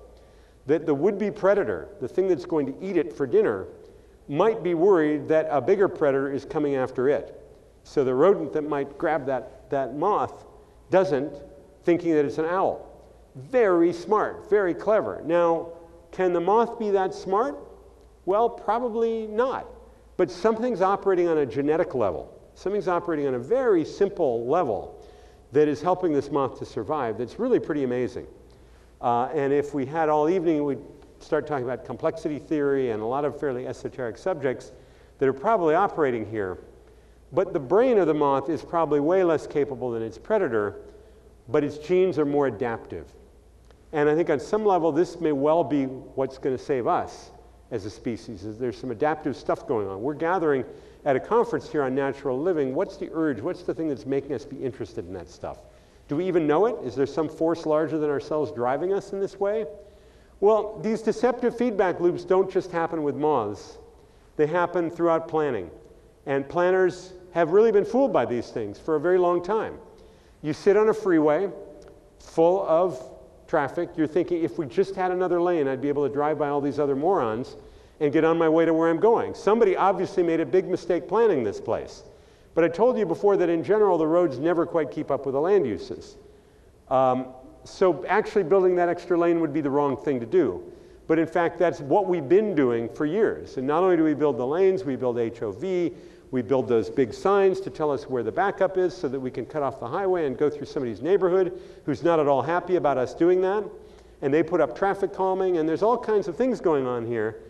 that the would-be predator, the thing that's going to eat it for dinner, might be worried that a bigger predator is coming after it. So the rodent that might grab that moth doesn't, thinking that it's an owl. Very smart, very clever. Now, can the moth be that smart? Well, probably not. But something's operating on a genetic level. Something's operating on a very simple level that is helping this moth to survive. That's really pretty amazing. And if we had all evening, we'd start talking about complexity theory and a lot of fairly esoteric subjects that are probably operating here. But the brain of the moth is probably way less capable than its predator, but its genes are more adaptive. And I think on some level, this may well be what's going to save us as a species. There's some adaptive stuff going on. We're gathering at a conference here on natural living. What's the urge? What's the thing that's making us be interested in that stuff? Do we even know it? Is there some force larger than ourselves driving us in this way? Well, these deceptive feedback loops don't just happen with moths. They happen throughout planning. And planners have really been fooled by these things for a very long time. You sit on a freeway full of traffic. You're thinking, if we just had another lane, I'd be able to drive by all these other morons and get on my way to where I'm going. Somebody obviously made a big mistake planning this place. But I told you before that in general, the roads never quite keep up with the land uses. So actually building that extra lane would be the wrong thing to do. But in fact, that's what we've been doing for years. And not only do we build the lanes, we build HOV, we build those big signs to tell us where the backup is so that we can cut off the highway and go through somebody's neighborhood who's not at all happy about us doing that. And they put up traffic calming, and there's all kinds of things going on here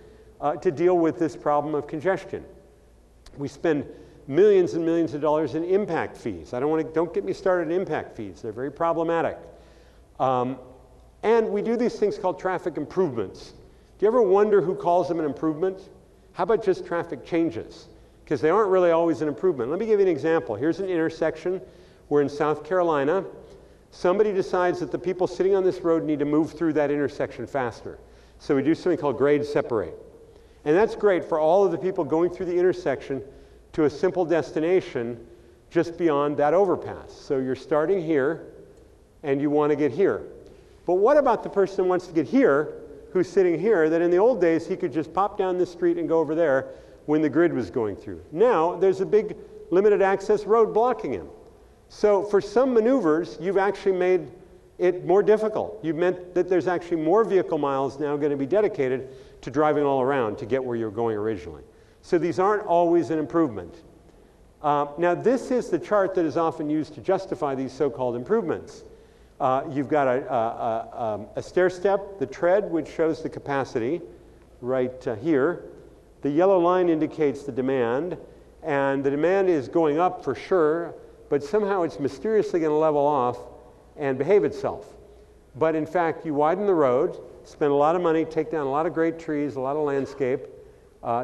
to deal with this problem of congestion. We spend millions and millions of dollars in impact fees. Don't get me started on impact fees. They're very problematic. And we do these things called traffic improvements. Do you ever wonder who calls them an improvement? How about just traffic changes? because they aren't really always an improvement. Let me give you an example. Here's an intersection. We're in South Carolina. Somebody decides that the people sitting on this road need to move through that intersection faster. So we do something called grade separate. And that's great for all of the people going through the intersection to a simple destination just beyond that overpass. So you're starting here, and you want to get here. But what about the person who wants to get here, who's sitting here, that in the old days he could just pop down this street and go over there when the grid was going through? Now there's a big limited access road blocking him. So for some maneuvers, you've actually made it more difficult. You've meant that there's actually more vehicle miles now going to be dedicated to driving all around to get where you're going originally. So these aren't always an improvement. Now this is the chart that is often used to justify these so-called improvements. You've got a stair step, the tread, which shows the capacity right here. The yellow line indicates the demand, and the demand is going up for sure, but somehow it's mysteriously going to level off and behave itself. But in fact, you widen the road, spend a lot of money, take down a lot of great trees, a lot of landscape.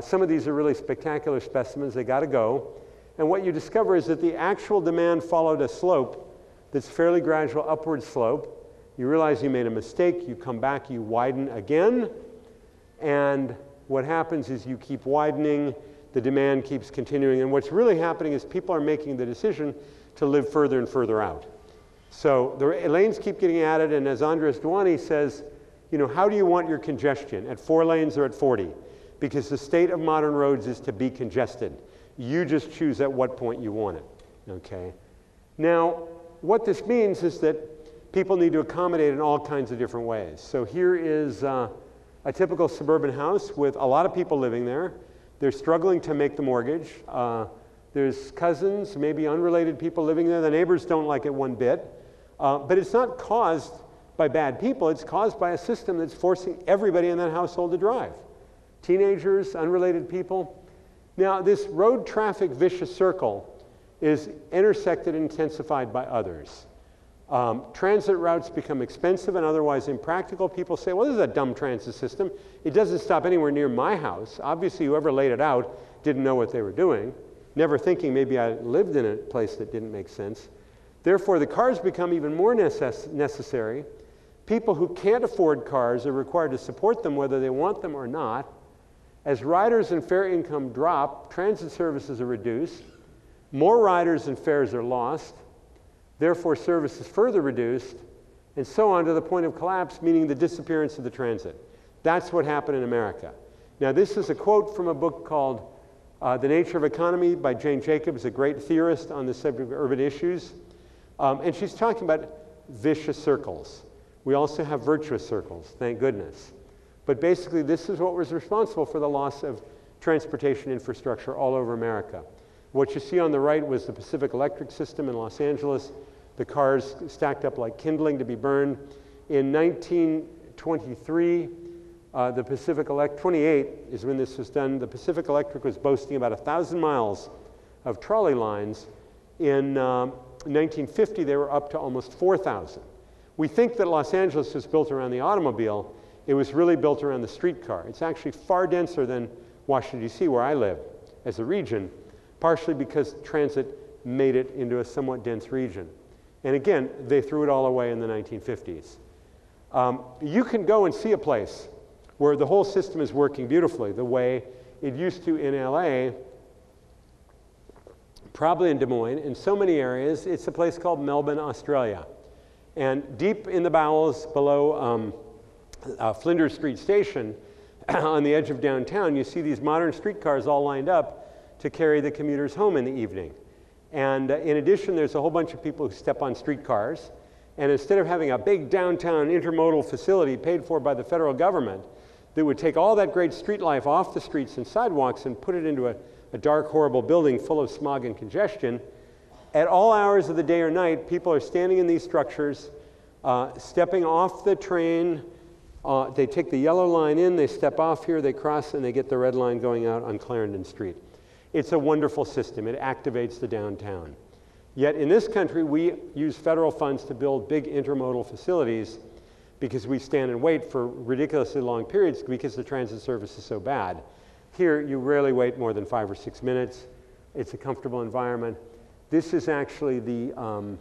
Some of these are really spectacular specimens, they got to go. And what you discover is that the actual demand followed a slope that's fairly gradual upward slope. You realize you made a mistake, you come back, you widen again, and what happens is you keep widening, the demand keeps continuing, and what's really happening is people are making the decision to live further and further out. So the lanes keep getting added, and as Andres Duani says, you know, how do you want your congestion, at 4 lanes or at 40? Because the state of modern roads is to be congested. You just choose at what point you want it, okay? Now, what this means is that people need to accommodate in all kinds of different ways. So here is a typical suburban house with a lot of people living there. They're struggling to make the mortgage. There's cousins, maybe unrelated people living there. The neighbors don't like it one bit. But it's not caused by bad people. It's caused by a system that's forcing everybody in that household to drive. Teenagers, unrelated people. Now, this road traffic vicious circle is intersected and intensified by others. Transit routes become expensive and otherwise impractical. People say, well, this is a dumb transit system. It doesn't stop anywhere near my house. Obviously, whoever laid it out didn't know what they were doing, never thinking maybe I lived in a place that didn't make sense. Therefore, the cars become even more necessary. People who can't afford cars are required to support them whether they want them or not. As riders and fare income drop, transit services are reduced. More riders and fares are lost. Therefore, service is further reduced, and so on to the point of collapse, meaning the disappearance of the transit. That's what happened in America. Now, this is a quote from a book called The Nature of Economy by Jane Jacobs, a great theorist on the subject of urban issues. And she's talking about vicious circles. We also have virtuous circles, thank goodness. But basically, this is what was responsible for the loss of transportation infrastructure all over America. What you see on the right was the Pacific Electric system in Los Angeles. The cars stacked up like kindling to be burned. In 1923, the Pacific Electric, 28 is when this was done, the Pacific Electric was boasting about 1,000 miles of trolley lines. In 1950, they were up to almost 4,000. We think that Los Angeles was built around the automobile. It was really built around the streetcar. It's actually far denser than Washington, D.C., where I live as a region, partially because transit made it into a somewhat dense region. And again, they threw it all away in the 1950s. You can go and see a place where the whole system is working beautifully, the way it used to in LA, probably in Des Moines, in so many areas. It's a place called Melbourne, Australia. And deep in the bowels below Flinders Street Station, on the edge of downtown, you see these modern streetcars all lined up to carry the commuters home in the evening. And in addition, there's a whole bunch of people who step on streetcars. And instead of having a big downtown intermodal facility paid for by the federal government that would take all that great street life off the streets and sidewalks and put it into a dark, horrible building full of smog and congestion, at all hours of the day or night, people are standing in these structures, stepping off the train. They take the yellow line in, they step off here, they cross, and they get the red line going out on Clarendon Street. It's a wonderful system. It activates the downtown. Yet in this country, we use federal funds to build big intermodal facilities because we stand and wait for ridiculously long periods because the transit service is so bad. Here, you rarely wait more than 5 or 6 minutes. It's a comfortable environment. This is actually the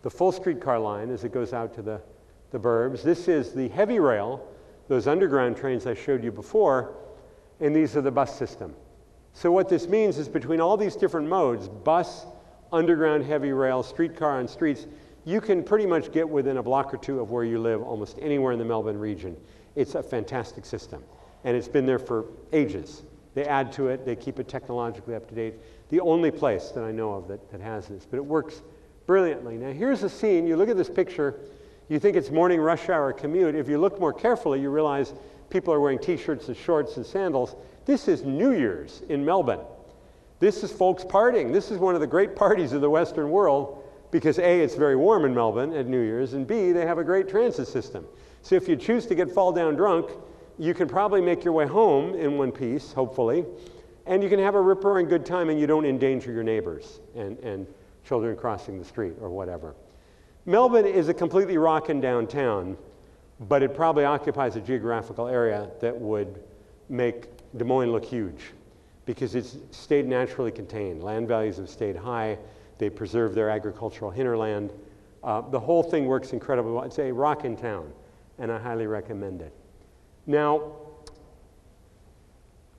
full streetcar line as it goes out to the burbs. This is the heavy rail, those underground trains I showed you before, and these are the bus system. So what this means is between all these different modes, bus, underground, heavy rail, streetcar on streets, you can pretty much get within a block or two of where you live almost anywhere in the Melbourne region. It's a fantastic system, and it's been there for ages. They add to it, they keep it technologically up to date. The only place that I know of that has this, but it works brilliantly. Now here's a scene, you look at this picture, you think it's morning rush hour commute. If you look more carefully, you realize people are wearing t-shirts and shorts and sandals. This is New Year's in Melbourne. This is folks partying. This is one of the great parties of the Western world because A, it's very warm in Melbourne at New Year's, and B, they have a great transit system. So if you choose to get fall down drunk, you can probably make your way home in one piece, hopefully, and you can have a rip-roaring good time and you don't endanger your neighbors and children crossing the street or whatever. Melbourne is a completely rockin' downtown, but it probably occupies a geographical area that would make Des Moines look huge because it's stayed naturally contained. Land values have stayed high. They preserve their agricultural hinterland. The whole thing works incredibly well. It's a rockin' town, and I highly recommend it. Now,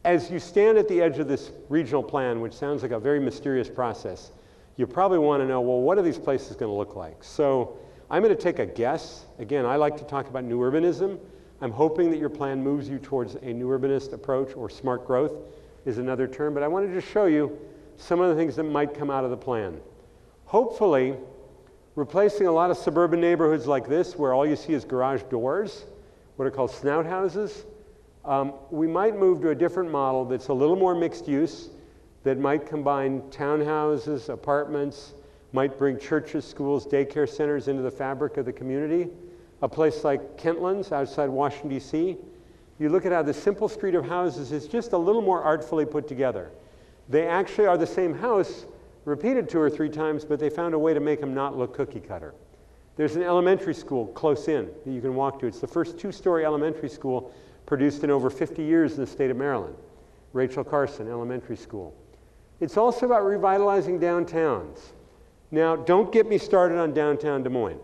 as you stand at the edge of this regional plan, which sounds like a very mysterious process, you probably want to know, well, what are these places going to look like? So I'm going to take a guess. Again, I like to talk about new urbanism. I'm hoping that your plan moves you towards a new urbanist approach, or smart growth is another term, but I want to just show you some of the things that might come out of the plan. Hopefully, replacing a lot of suburban neighborhoods like this, where all you see is garage doors, what are called snout houses, we might move to a different model that's a little more mixed use, that might combine townhouses, apartments, might bring churches, schools, daycare centers into the fabric of the community. A place like Kentlands outside Washington, D.C., you look at how the simple street of houses is just a little more artfully put together. They actually are the same house repeated 2 or 3 times, but they found a way to make them not look cookie cutter. There's an elementary school close in that you can walk to. It's the first 2-story elementary school produced in over 50 years in the state of Maryland. Rachel Carson Elementary School. It's also about revitalizing downtowns. Now, don't get me started on downtown Des Moines.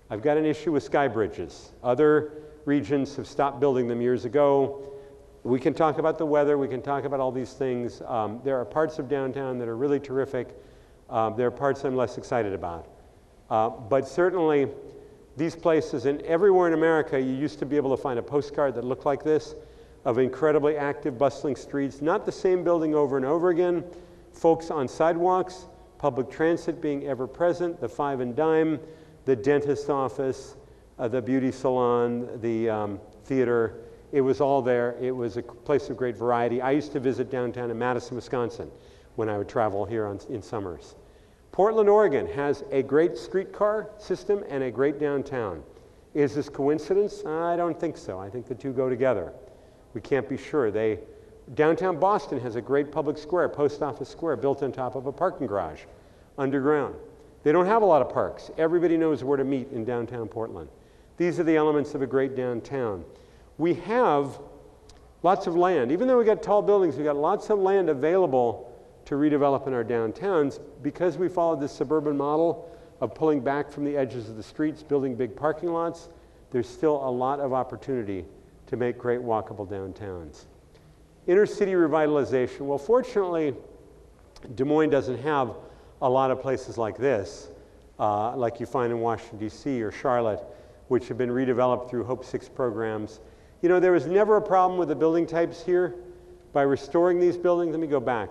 I've got an issue with sky bridges. Other regions have stopped building them years ago. We can talk about the weather, we can talk about all these things. There are parts of downtown that are really terrific. There are parts I'm less excited about. But certainly, these places, and everywhere in America, you used to be able to find a postcard that looked like this, of incredibly active, bustling streets, not the same building over and over again, folks on sidewalks, public transit being ever present, the 5 and dime, the dentist office, the beauty salon, the theater. It was all there. It was a place of great variety. I used to visit downtown in Madison, Wisconsin when I would travel here in summers. Portland, Oregon has a great streetcar system and a great downtown. Is this coincidence? I don't think so. I think the two go together. We can't be sure. Downtown Boston has a great public square, Post Office Square, built on top of a parking garage, underground. They don't have a lot of parks. Everybody knows where to meet in downtown Portland. These are the elements of a great downtown. We have lots of land. Even though we got tall buildings, we got lots of land available to redevelop in our downtowns because we followed this suburban model of pulling back from the edges of the streets, building big parking lots. There's still a lot of opportunity to make great walkable downtowns. Inner city revitalization. Well, fortunately, Des Moines doesn't have a lot of places like this, like you find in Washington, D.C. or Charlotte, which have been redeveloped through Hope 6 programs. You know, there was never a problem with the building types here. By restoring these buildings, let me go back.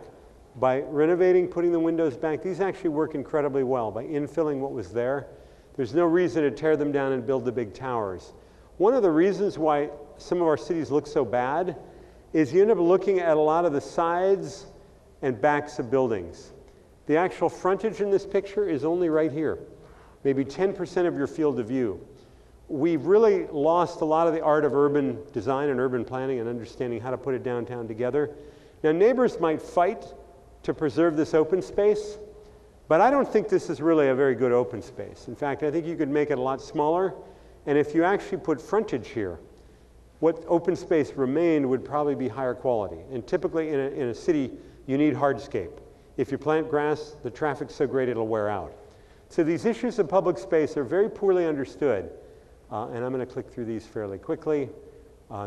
By renovating, putting the windows back, these actually work incredibly well. By infilling what was there, there's no reason to tear them down and build the big towers. One of the reasons why some of our cities look so bad is you end up looking at a lot of the sides and backs of buildings. The actual frontage in this picture is only right here, maybe 10% of your field of view. We've really lost a lot of the art of urban design and urban planning and understanding how to put a downtown together. Now, neighbors might fight to preserve this open space, but I don't think this is really a very good open space. In fact, I think you could make it a lot smaller, and if you actually put frontage here, what open space remained would probably be higher quality. And typically in a city, you need hardscape. If you plant grass, the traffic's so great it'll wear out. So these issues of public space are very poorly understood. And I'm going to click through these fairly quickly.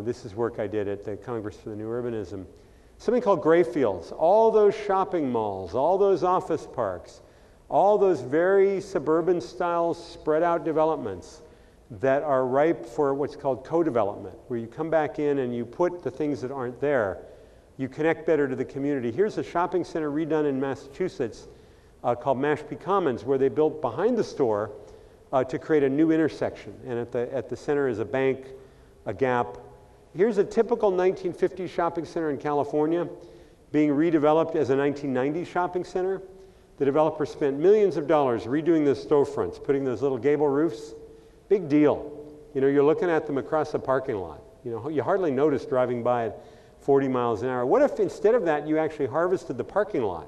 This is work I did at the Congress for the New Urbanism. Something called gray fields. All those shopping malls, all those office parks, all those very suburban style spread out developments that are ripe for what's called co-development, where you come back in and you put the things that aren't there. You connect better to the community. Here's a shopping center redone in Massachusetts called Mashpee Commons, where they built behind the store to create a new intersection. And at the center is a bank, a Gap. Here's a typical 1950s shopping center in California being redeveloped as a 1990s shopping center. The developer spent millions of dollars redoing the storefronts, putting those little gable roofs. Big deal. You know, you're looking at them across a parking lot. You know, you hardly notice driving by at 40 miles an hour. What if instead of that you actually harvested the parking lot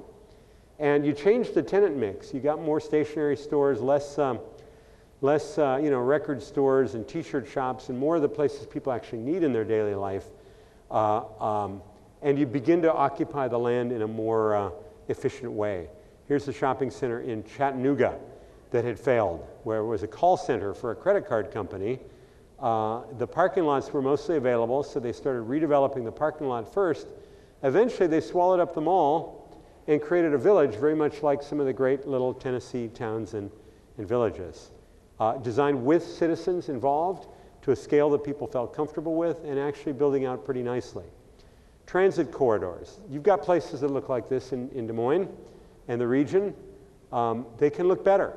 and you changed the tenant mix? You got more stationery stores, less you know, record stores and t-shirt shops, and more of the places people actually need in their daily life. And you begin to occupy the land in a more efficient way. Here's a shopping center in Chattanooga that had failed, where it was a call center for a credit card company. The parking lots were mostly available, so they started redeveloping the parking lot first. Eventually, they swallowed up the mall and created a village very much like some of the great little Tennessee towns and villages. Designed with citizens involved to a scale that people felt comfortable with, and actually building out pretty nicely. Transit corridors. You've got places that look like this in Des Moines and the region. They can look better.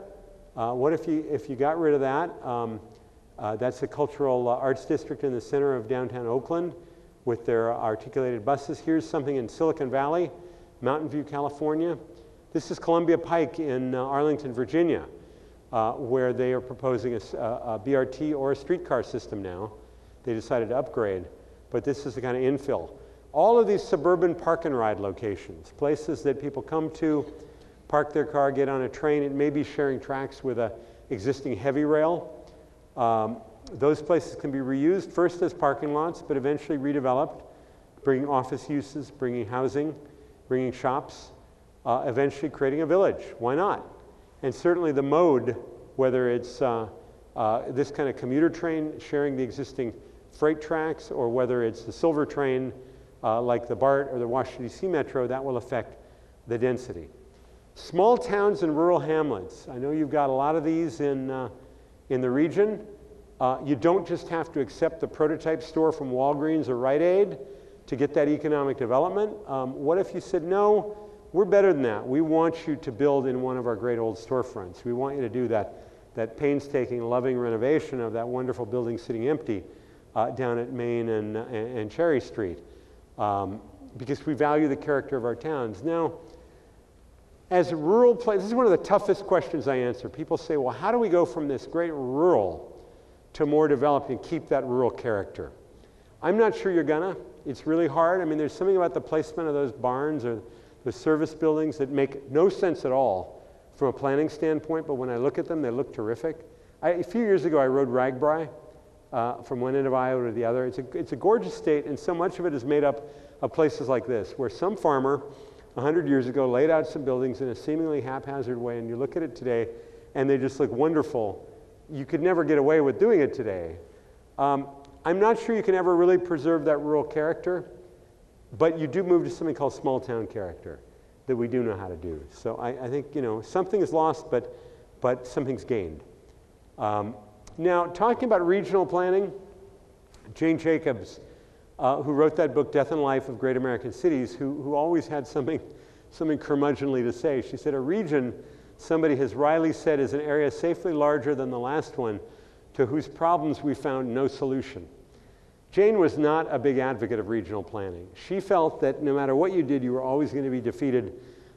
What if you got rid of that? That's a cultural arts district in the center of downtown Oakland with their articulated buses. Here's something in Silicon Valley, Mountain View, California. This is Columbia Pike in Arlington, Virginia, where they are proposing a BRT or a streetcar system now. They decided to upgrade, but this is the kind of infill. All of these suburban park and ride locations, places that people come to, park their car, get on a train. It may be sharing tracks with an existing heavy rail. Those places can be reused first as parking lots, but eventually redeveloped, bringing office uses, bringing housing, bringing shops, eventually creating a village. Why not? And certainly the mode, whether it's this kind of commuter train sharing the existing freight tracks, or whether it's the silver train like the BART or the Washington, D.C. Metro, that will affect the density. Small towns and rural hamlets. I know you've got a lot of these in the region. You don't just have to accept the prototype store from Walgreens or Rite Aid to get that economic development. What if you said, no, we're better than that. We want you to build in one of our great old storefronts. We want you to do that painstaking, loving renovation of that wonderful building sitting empty down at Main and Cherry Street, because we value the character of our towns. Now, as a rural place, this is one of the toughest questions I answer. People say, well, how do we go from this great rural to more developed and keep that rural character? I'm not sure you're gonna. It's really hard. I mean, there's something about the placement of those barns or the service buildings that make no sense at all from a planning standpoint, but when I look at them, they look terrific. A few years ago, I rode Ragbri from one end of Iowa to the other. It's a gorgeous state, and so much of it is made up of places like this, where some farmer 100 years ago laid out some buildings in a seemingly haphazard way, and you look at it today, and they just look wonderful. You could never get away with doing it today. I'm not sure you can ever really preserve that rural character, but you do move to something called small town character that we do know how to do. So I think, you know, something is lost, but something's gained. Now, talking about regional planning, Jane Jacobs, who wrote that book, Death and Life of Great American Cities, who always had something curmudgeonly to say. She said, a region, somebody has wryly said, is an area safely larger than the last one, to whose problems we found no solution. Jane was not a big advocate of regional planning. She felt that no matter what you did, you were always going to be defeated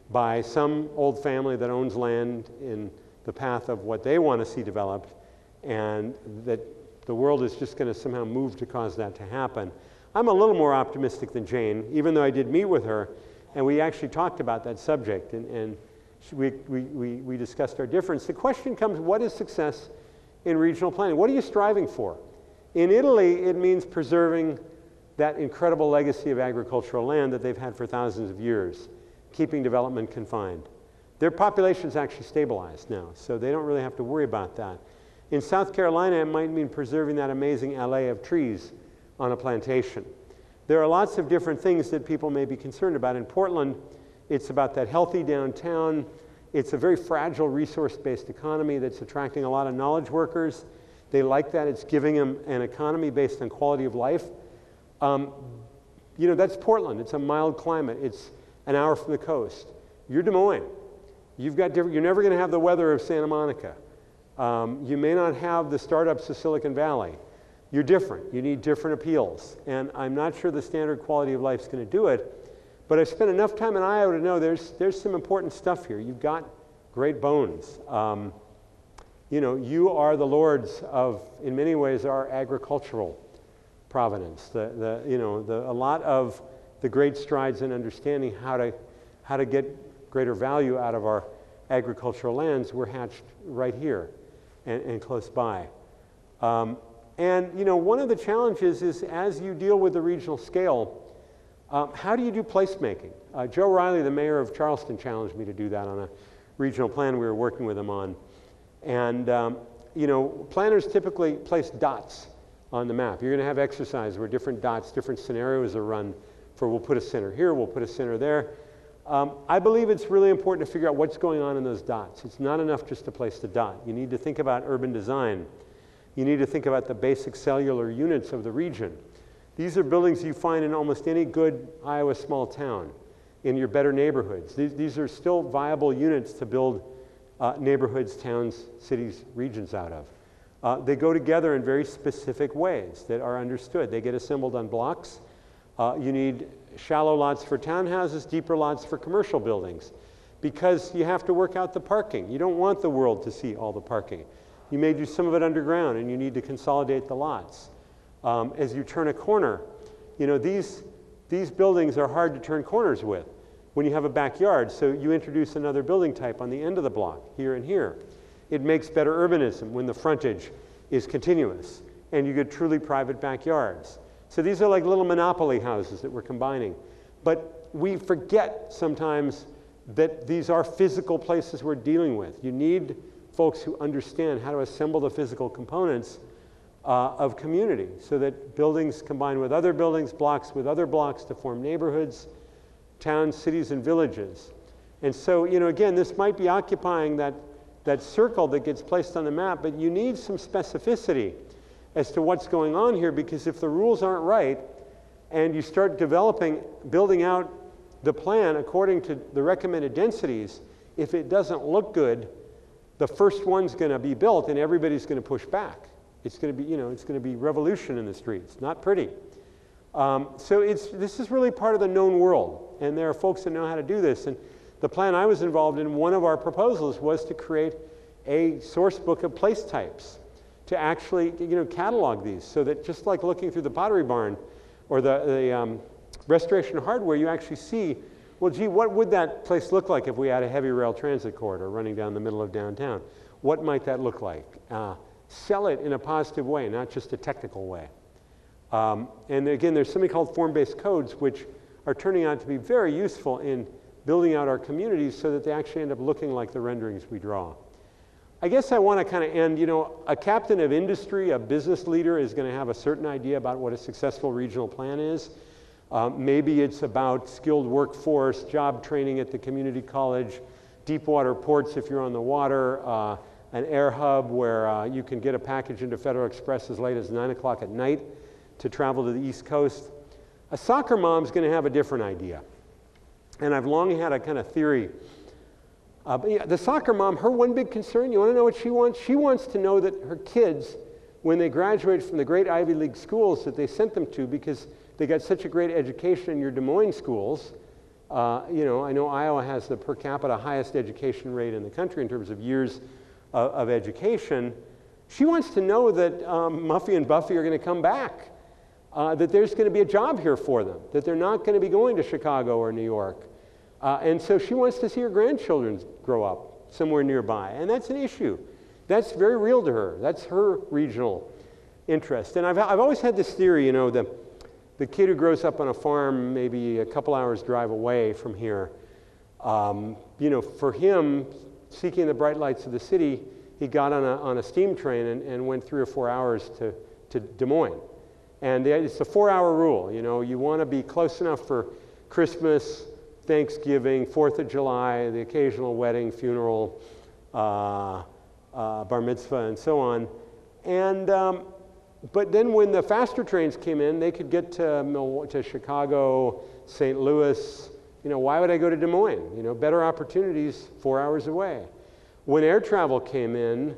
by some old family that owns land in the path of what they want to see developed, and that the world is just going to somehow move to cause that to happen. I'm a little more optimistic than Jane, even though I did meet with her, and we actually talked about that subject, and we discussed our difference. The question comes, what is success in regional planning? What are you striving for? In Italy, it means preserving that incredible legacy of agricultural land that they've had for thousands of years. keeping development confined. Their population's actually stabilized now, so they don't really have to worry about that. In South Carolina, it might mean preserving that amazing alley of trees on a plantation. There are lots of different things that people may be concerned about. In Portland, it's about that healthy downtown. It's a very fragile resource-based economy that's attracting a lot of knowledge workers. They like that. It's giving them an economy based on quality of life. You know, that's Portland. It's a mild climate. It's an hour from the coast. You're Des Moines. You're never going to have the weather of Santa Monica. You may not have the startups of Silicon Valley. You're different. You need different appeals. And I'm not sure the standard quality of life is going to do it. But I've spent enough time in Iowa to know there's some important stuff here. You've got great bones. You know, you are the lords of, in many ways, our agricultural provenance. A lot of the great strides in understanding how to get greater value out of our agricultural lands were hatched right here and close by. And you know, one of the challenges is as you deal with the regional scale, how do you do placemaking? Joe Riley, the mayor of Charleston, challenged me to do that on a regional plan we were working with him on. And you know, planners typically place dots on the map. You're going to have exercises where different dots, different scenarios are run for we'll put a center here, we'll put a center there. I believe it's really important to figure out what's going on in those dots. It's not enough just to place the dot. You need to think about urban design. You need to think about the basic cellular units of the region. These are buildings you find in almost any good Iowa small town, in your better neighborhoods. These are still viable units to build neighborhoods, towns, cities, regions out of. They go together in very specific ways that are understood. They get assembled on blocks. You need shallow lots for townhouses, deeper lots for commercial buildings, because you have to work out the parking. You don't want the world to see all the parking. You may do some of it underground, and you need to consolidate the lots. As you turn a corner, you know, these buildings are hard to turn corners with when you have a backyard, so you introduce another building type on the end of the block, here and here. It makes better urbanism when the frontage is continuous, and you get truly private backyards. So these are like little monopoly houses that we're combining. But we forget sometimes that these are physical places we're dealing with. You need folks who understand how to assemble the physical components of community so that buildings combine with other buildings, blocks with other blocks to form neighborhoods, towns, cities, and villages. And so, you know, again, this might be occupying that circle that gets placed on the map, but you need some specificity as to what's going on here, because if the rules aren't right and you start building out the plan according to the recommended densities, if it doesn't look good, the first one's going to be built and everybody's going to push back. It's going to be, you know, it's going to be revolution in the streets. Not pretty. So this is really part of the known world, and there are folks that know how to do this. And the plan I was involved in, one of our proposals was to create a source book of place types to actually, you know, catalog these, so that just like looking through the Pottery Barn or the restoration hardware, you actually see, well, gee, what would that place look like if we had a heavy rail transit corridor running down the middle of downtown? What might that look like? Sell it in a positive way, not just a technical way. And again, there's something called form-based codes, which are turning out to be very useful in building out our communities so that they actually end up looking like the renderings we draw. I guess I want to kind of end, you know, a captain of industry, a business leader is going to have a certain idea about what a successful regional plan is. Maybe it's about skilled workforce, job training at the community college, deep water ports if you're on the water, an air hub where you can get a package into Federal Express as late as 9 o'clock at night to travel to the East Coast. A soccer mom's going to have a different idea. And I've long had a kind of theory. But yeah, the soccer mom, her one big concern, you want to know what she wants? She wants to know that her kids, when they graduate from the great Ivy League schools that they sent them to because they got such a great education in your Des Moines schools, you know, I know Iowa has the per capita highest education rate in the country in terms of years of education. She wants to know that Muffy and Buffy are going to come back, that there's going to be a job here for them, that they're not going to be going to Chicago or New York. And so she wants to see her grandchildren grow up somewhere nearby. And that's an issue. That's very real to her. That's her regional interest. And I've always had this theory, you know, the kid who grows up on a farm maybe a couple hours drive away from here, You know, for him, seeking the bright lights of the city, he got on a steam train and went 3 or 4 hours to Des Moines. And it's a 4-hour rule. You know, you want to be close enough for Christmas, Thanksgiving, 4th of July, the occasional wedding, funeral, bar mitzvah, and so on. And but then when the faster trains came in, they could get to Chicago, St. Louis. You know, why would I go to Des Moines? You know, better opportunities 4 hours away. When air travel came in,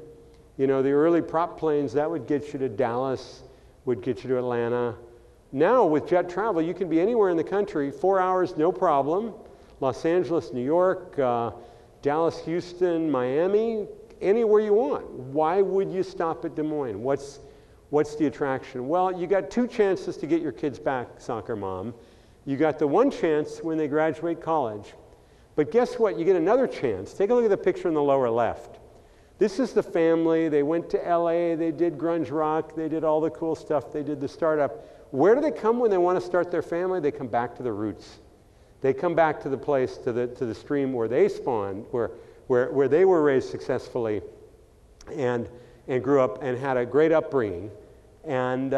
you know, the early prop planes, that would get you to Dallas, would get you to Atlanta. Now with jet travel, you can be anywhere in the country, 4 hours, no problem. Los Angeles, New York, Dallas, Houston, Miami, anywhere you want. Why would you stop at Des Moines? What's the attraction? Well, you got 2 chances to get your kids back, soccer mom. You got the 1 chance when they graduate college. But guess what? You get another chance. Take a look at the picture in the lower left. This is the family. They went to LA. They did grunge rock. They did all the cool stuff. They did the startup. Where do they come when they want to start their family? They come back to the roots. They come back to the place, to the stream where they spawned, where they were raised successfully and grew up and had a great upbringing. And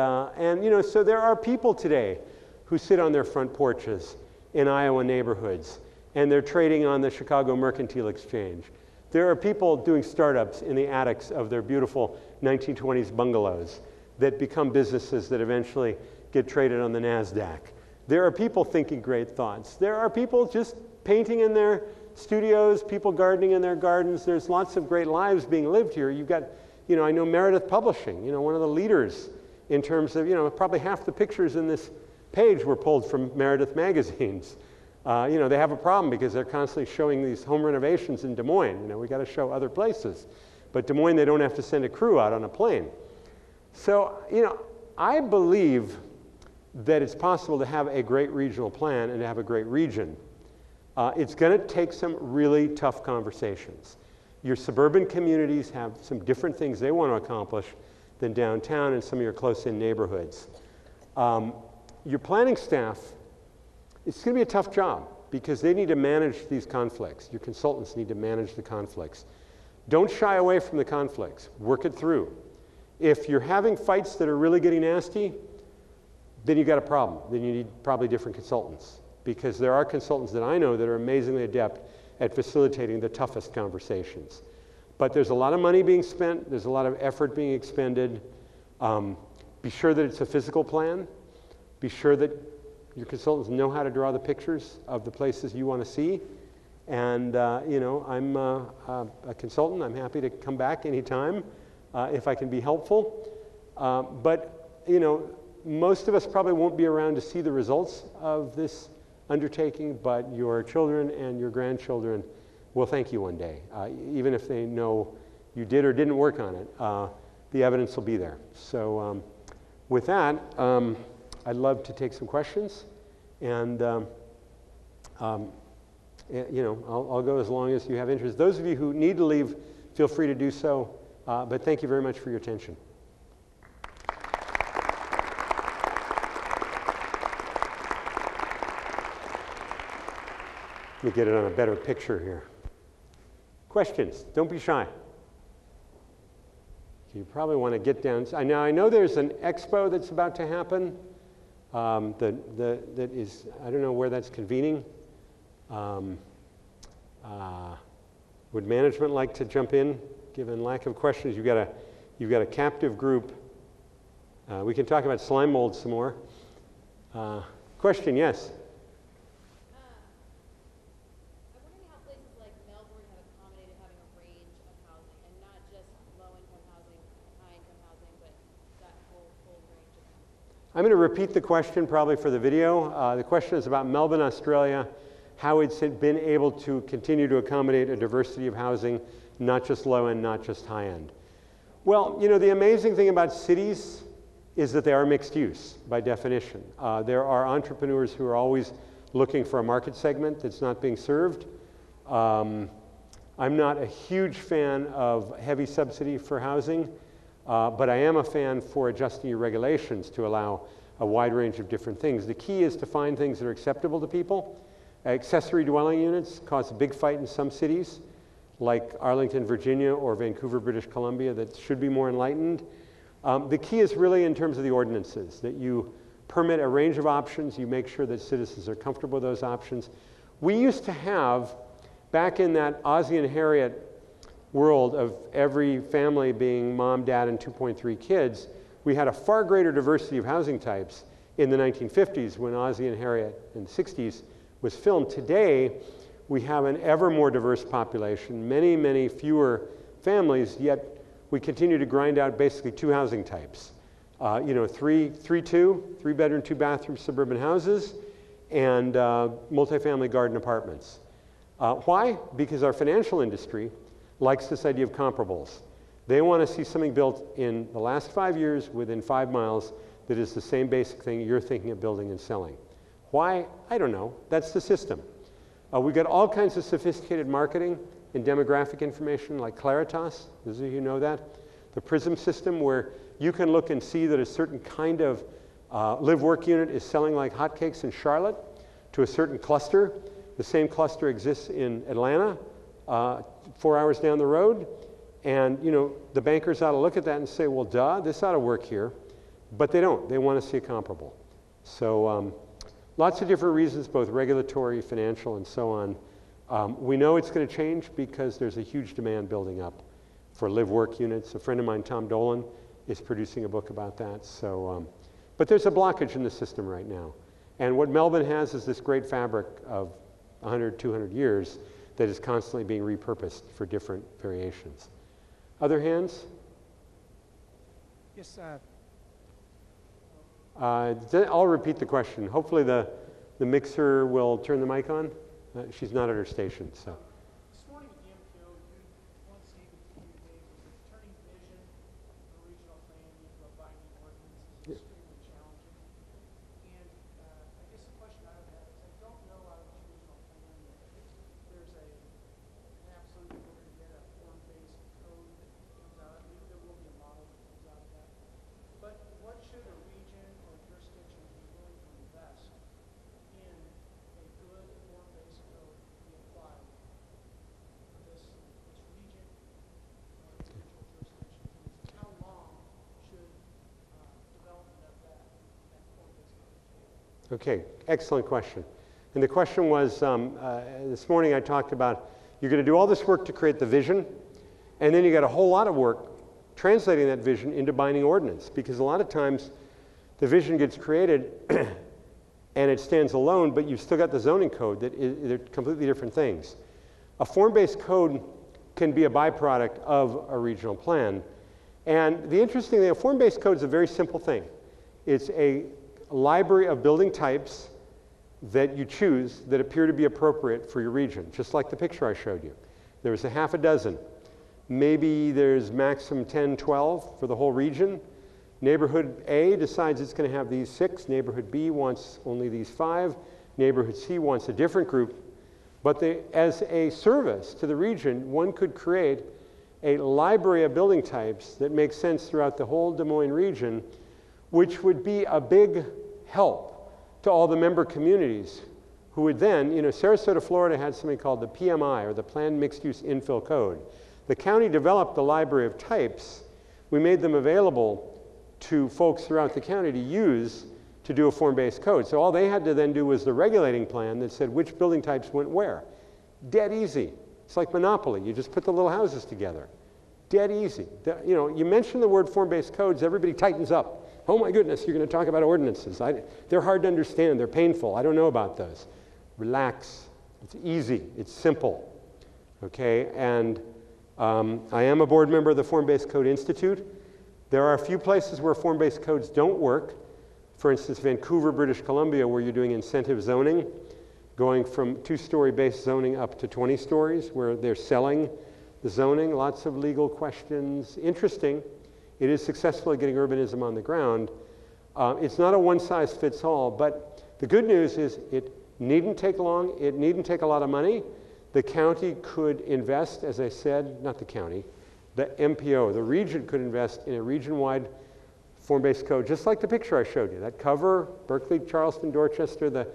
you know, so there are people today who sit on their front porches in Iowa neighborhoods, and they're trading on the Chicago Mercantile Exchange. There are people doing startups in the attics of their beautiful 1920s bungalows that become businesses that eventually get traded on the NASDAQ. There are people thinking great thoughts. There are people just painting in their studios, people gardening in their gardens. There's lots of great lives being lived here. You've got, you know, I know Meredith Publishing, you know, one of the leaders in terms of, you know, probably half the pictures in this page were pulled from Meredith magazines. You know, they have a problem because they're constantly showing these home renovations in Des Moines. You know, we got to show other places. But Des Moines, they don't have to send a crew out on a plane. So, you know, I believe that it's possible to have a great regional plan and to have a great region. It's going to take some really tough conversations. Your suburban communities have some different things they want to accomplish than downtown and some of your close-in neighborhoods. Your planning staff, it's going to be a tough job because they need to manage these conflicts. Your consultants need to manage the conflicts. Don't shy away from the conflicts. Work it through. If you're having fights that are really getting nasty, then you've got a problem. Then you need probably different consultants, because there are consultants that I know that are amazingly adept at facilitating the toughest conversations. But there's a lot of money being spent. There's a lot of effort being expended. Be sure that it's a physical plan. Be sure that your consultants know how to draw the pictures of the places you want to see. And, you know, I'm a consultant. I'm happy to come back anytime if I can be helpful. But, you know, most of us probably won't be around to see the results of this undertaking, but your children and your grandchildren will thank you one day. Even if they know you did or didn't work on it, the evidence will be there. So with that, I'd love to take some questions, and you know, I'll go as long as you have interest. Those of you who need to leave, feel free to do so, but thank you very much for your attention. Let me get it on a better picture here. Questions? Don't be shy. You probably want to get down. Now, I know there's an expo that's about to happen that is, I don't know where that's convening. Would management like to jump in, given lack of questions? You've got a captive group. We can talk about slime mold some more. Question, yes? I'm wondering how places like Melbourne have accommodated having a range of housing, and not just low-income housing, high-income housing, but that whole range of housing. I'm going to repeat the question probably for the video. The question is about Melbourne, Australia, how it's been able to continue to accommodate a diversity of housing, not just low-end, not just high-end. Well, you know, the amazing thing about cities is that they are mixed use by definition. There are entrepreneurs who are always looking for a market segment that's not being served. I'm not a huge fan of heavy subsidy for housing, but I am a fan for adjusting your regulations to allow a wide range of different things. The key is to find things that are acceptable to people Accessory dwelling units cause a big fight in some cities, like Arlington, Virginia, or Vancouver, British Columbia, that should be more enlightened. The key is really in terms of the ordinances, that you permit a range of options, you make sure that citizens are comfortable with those options. We used to have, back in that Ozzie and Harriet world of every family being mom, dad, and 2.3 kids, we had a far greater diversity of housing types in the 1950s when Ozzie and Harriet in the 60s was filmed. Today, we have an ever more diverse population, many, many fewer families, yet we continue to grind out basically 2 housing types. You know, three bedroom, 2 bathroom suburban houses, and multifamily garden apartments. Why? Because our financial industry likes this idea of comparables. They want to see something built in the last 5 years within 5 miles that is the same basic thing you're thinking of building and selling. Why? I don't know. That's the system. We got all kinds of sophisticated marketing and demographic information like Claritas, those of you know that. The PRISM system, where you can look and see that a certain kind of live-work unit is selling like hotcakes in Charlotte to a certain cluster. The same cluster exists in Atlanta, 4 hours down the road. And you know, the bankers ought to look at that and say, well, duh, this ought to work here. But they don't. They want to see a comparable. So lots of different reasons, both regulatory, financial, and so on. We know it's going to change because there's a huge demand building up for live-work units. A friend of mine, Tom Dolan, is producing a book about that. So, but there's a blockage in the system right now. And what Melbourne has is this great fabric of 100, 200 years that is constantly being repurposed for different variations. Other hands? Yes, I'll repeat the question. Hopefully the mixer will turn the mic on. She's not at her station, so. this morning at the MPO, you once stated to me today that turning vision for regional plan into a binding ordinance is extremely challenging. And I guess the question I would have is, I don't know out of this regional plan that there's an absolute, we're going to get a form-based code that comes out. Maybe there will be a model that comes out of that. But what should a region or jurisdiction be willing to invest in a good form-based code to be applied for this region or individual jurisdiction? And how long should development of that form-based code take? Okay, excellent question. And the question was, this morning I talked about, you're going to do all this work to create the vision, and then you got a whole lot of work translating that vision into binding ordinance, because a lot of times the vision gets created and it stands alone, but you've still got the zoning code that they're completely different things. A form-based code can be a byproduct of a regional plan. And the interesting thing, a form-based code is a very simple thing. It's a library of building types that you choose that appear to be appropriate for your region, just like the picture I showed you. There was a half a dozen. Maybe there's maximum 10, 12 for the whole region. Neighborhood A decides it's going to have these 6. Neighborhood B wants only these 5. Neighborhood C wants a different group. But as a service to the region, one could create a library of building types that makes sense throughout the whole Des Moines region, which would be a big help to all the member communities who would then, you know, Sarasota, Florida had something called the PMI, or the Planned Mixed Use Infill Code. The county developed the library of types. We made them available to folks throughout the county to use to do a form-based code. So all they had to then do was the regulating plan that said which building types went where. Dead easy. It's like Monopoly. You just put the little houses together. Dead easy. You know, you mention the word form-based codes, everybody tightens up. Oh my goodness, you're going to talk about ordinances. They're hard to understand. They're painful. I don't know about those. Relax. It's easy. It's simple. Okay? And I am a board member of the Form-Based Code Institute. There are a few places where form-based codes don't work. For instance, Vancouver, British Columbia, where you're doing incentive zoning, going from 2-story base zoning up to 20 stories, where they're selling the zoning, lots of legal questions. Interesting. It is successful at getting urbanism on the ground. It's not a one-size-fits-all, but the good news is it needn't take long. It needn't take a lot of money. The county could invest, as I said, not the county, the MPO, the region could invest in a region-wide form-based code, just like the picture I showed you. That cover, Berkeley, Charleston, Dorchester, the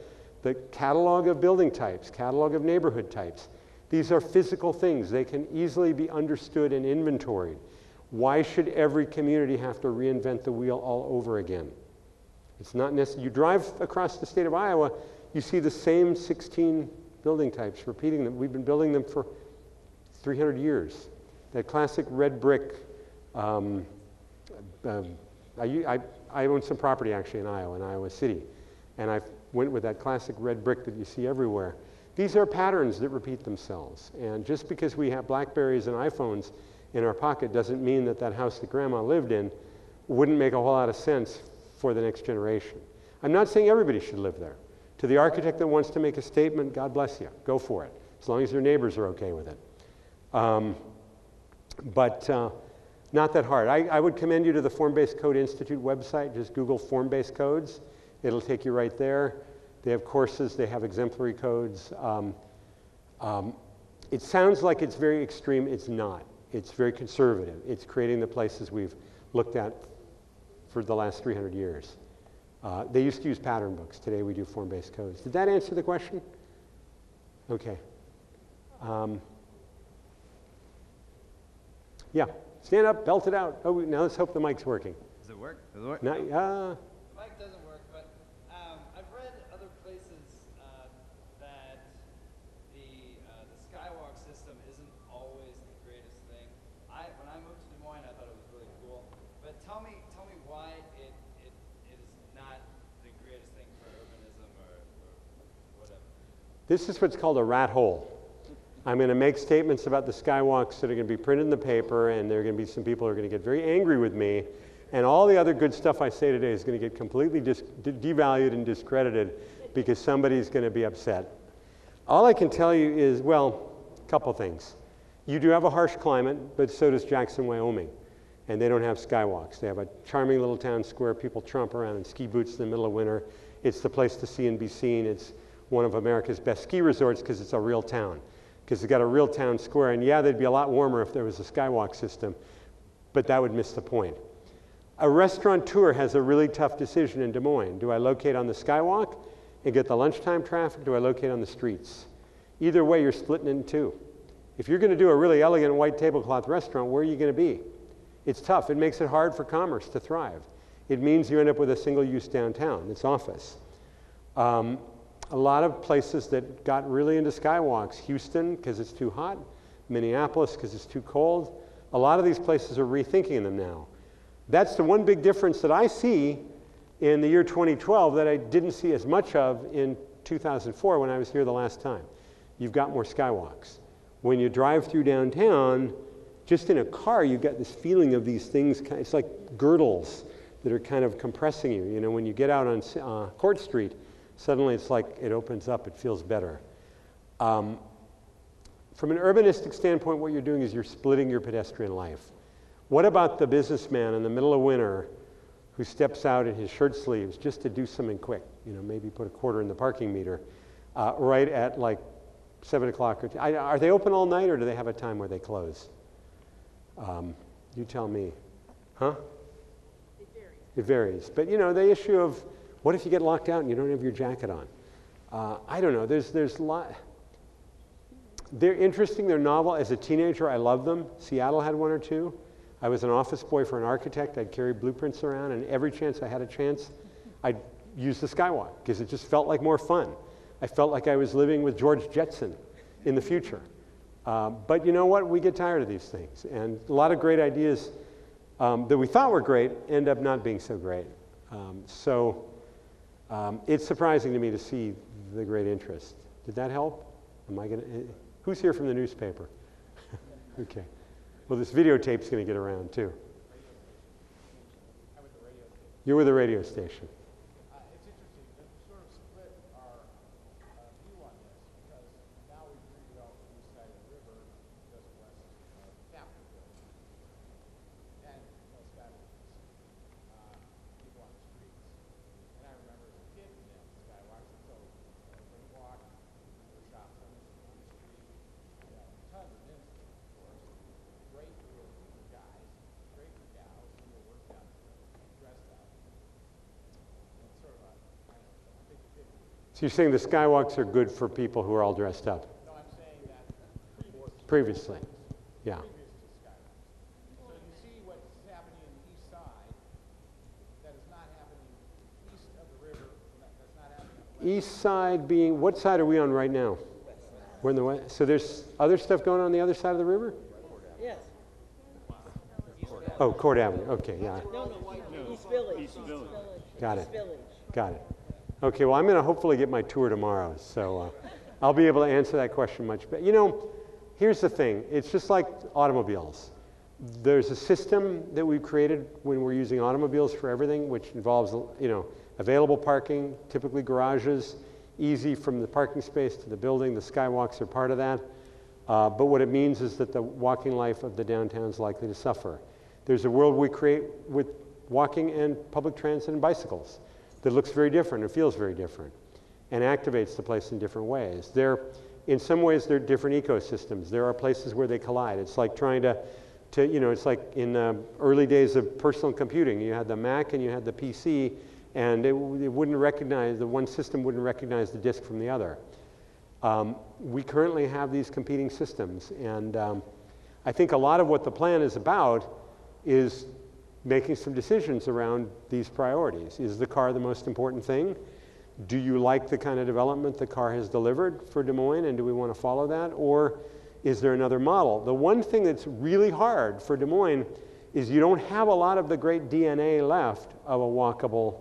the catalog of building types, catalog of neighborhood types. These are physical things. They can easily be understood and inventoried. Why should every community have to reinvent the wheel all over again? It's not necessary. You drive across the state of Iowa, you see the same 16 building types, repeating them. We've been building them for 300 years. That classic red brick, I own some property actually in Iowa City, and I went with that classic red brick that you see everywhere. These are patterns that repeat themselves, and just because we have BlackBerries and iPhones in our pocket doesn't mean that that house that grandma lived in wouldn't make a whole lot of sense for the next generation. I'm not saying everybody should live there. To the architect that wants to make a statement, God bless you, go for it, as long as your neighbors are okay with it. But not that hard. I would commend you to the Form-Based Code Institute website. Just Google form-based codes. It'll take you right there. They have courses. They have exemplary codes. It sounds like it's very extreme. It's not. It's very conservative. It's creating the places we've looked at for the last 300 years. They used to use pattern books. Today we do form-based codes. Did that answer the question? Okay. Yeah, stand up, belt it out. Oh, now let's hope the mic's working. Does it work? Does it work? Not, The mic doesn't work, but I've read other places that the skywalk system isn't always the greatest thing. When I moved to Des Moines, I thought it was really cool. But tell me why it is not the greatest thing for urbanism or whatever. This is what's called a rat hole. I'm going to make statements about the skywalks that are going to be printed in the paper, and there are going to be some people who are going to get very angry with me, and all the other good stuff I say today is going to get completely devalued and discredited because somebody's going to be upset. All I can tell you is, well, a couple things. You do have a harsh climate, but so does Jackson, Wyoming, and they don't have skywalks. They have a charming little town square. People tromp around in ski boots in the middle of winter. It's the place to see and be seen. It's one of America's best ski resorts because it's a real town. Because it's got a real town square, and yeah, they'd be a lot warmer if there was a skywalk system, but that would miss the point. A restaurateur has a really tough decision in Des Moines. Do I locate on the skywalk and get the lunchtime traffic? Do I locate on the streets? Either way, you're splitting it in two. If you're going to do a really elegant white tablecloth restaurant, where are you going to be? It's tough. It makes it hard for commerce to thrive. It means you end up with a single-use downtown, its office. A lot of places that got really into skywalks, Houston, because it's too hot, Minneapolis, because it's too cold. A lot of these places are rethinking them now. That's the one big difference that I see in the year 2012 that I didn't see as much of in 2004 when I was here the last time. You've got more skywalks. When you drive through downtown, just in a car, you've got this feeling of these things, it's like girdles that are kind of compressing you. You know, when you get out on Court Street, suddenly it's like it opens up, it feels better. From an urbanistic standpoint, what you're doing is you're splitting your pedestrian life. What about the businessman in the middle of winter who steps out in his shirt sleeves just to do something quick? You know, maybe put a quarter in the parking meter right at like 7 o'clock. Are they open all night, or do they have a time where they close? You tell me. Huh? It varies. It varies. But you know, the issue of what if you get locked out and you don't have your jacket on? I don't know. There's a lot. They're interesting. They're novel. As a teenager, I loved them. Seattle had one or two. I was an office boy for an architect. I'd carry blueprints around, and every chance I had a chance, I'd use the skywalk because it just felt like more fun. I felt like I was living with George Jetson in the future. But you know what? We get tired of these things. And a lot of great ideas that we thought were great end up not being so great. It's surprising to me to see the great interest. Did that help? Who's here from the newspaper? Okay. Well, this videotape's going to get around too. I'm with the radio station. You're with a radio station. It's interesting to sort of split our view on this, because now we've redeveloped the east side of the river just west of Captain. And no skywalks. People on the streets. And I remember as a kid we didn't have skywalks, and so everybody walked, there were shops on the street, you know, tons of business, of course. Great for guys, great for gals, who were worked out, dressed up. you're saying the skywalks are good for people who are all dressed up? No, I'm saying that Previously, yeah. previous to skywalks. So you see what's happening in the east side that is not happening east of the river, that's not happening on the west. East side being, what side are we on right now? We're in the west. So there's other stuff going on the other side of the river? Yes. Oh, Court Avenue. Okay, yeah. No, East Village. Got it. East Village. Got it. Okay, well, I'm going to hopefully get my tour tomorrow, so I'll be able to answer that question much better. You know, here's the thing. It's just like automobiles. There's a system that we've created when we're using automobiles for everything, which involves, you know, available parking, typically garages, easy from the parking space to the building. The skywalks are part of that. But what it means is that the walking life of the downtown is likely to suffer. There's a world we create with walking and public transit and bicycles that looks very different and feels very different and activates the place in different ways. In some ways, they're different ecosystems. There are places where they collide. It's like trying to you know, it's like in the early days of personal computing. You had the Mac and you had the PC, and it wouldn't recognize, the one system wouldn't recognize the disk from the other. We currently have these competing systems, and I think a lot of what the plan is about is making some decisions around these priorities. Is the car the most important thing? Do you like the kind of development the car has delivered for Des Moines, and do we want to follow that? Or is there another model? The one thing that's really hard for Des Moines is you don't have a lot of the great DNA left of a walkable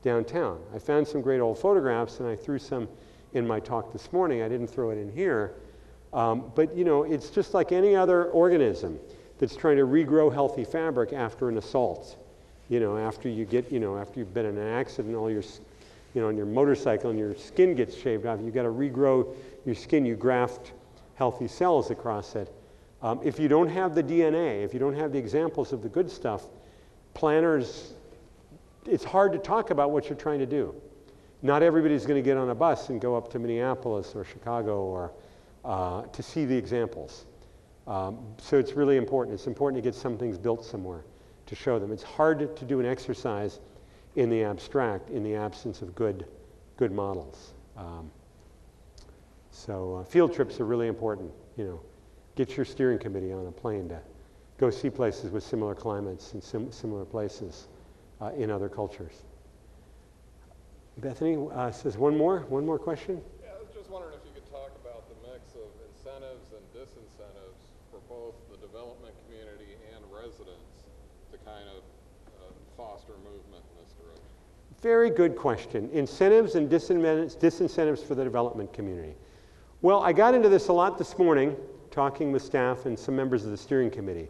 downtown. I found some great old photographs, and I threw some in my talk this morning. I didn't throw it in here. But you know, it's just like any other organism that's trying to regrow healthy fabric after an assault. You know, after you get, you know, after you've been in an accident, all your, you know, on your motorcycle and your skin gets shaved off, you got to regrow your skin. You graft healthy cells across it. If you don't have the DNA, if you don't have the examples of the good stuff, planners, it's hard to talk about what you're trying to do. Not everybody's going to get on a bus and go up to Minneapolis or Chicago or to see the examples. So it's really important. It's important to get some things built somewhere to show them. It's hard to do an exercise in the abstract in the absence of good models. So field trips are really important. You know, get your steering committee on a plane to go see places with similar climates and similar places in other cultures. Bethany says one more question. Yeah, I was just wondering if you could talk about the mix of incentives and disincentives for both the development community and residents to kind of foster movement in this direction. Very good question. Incentives and disincentives for the development community. Well, I got into this a lot this morning, talking with staff and some members of the steering committee.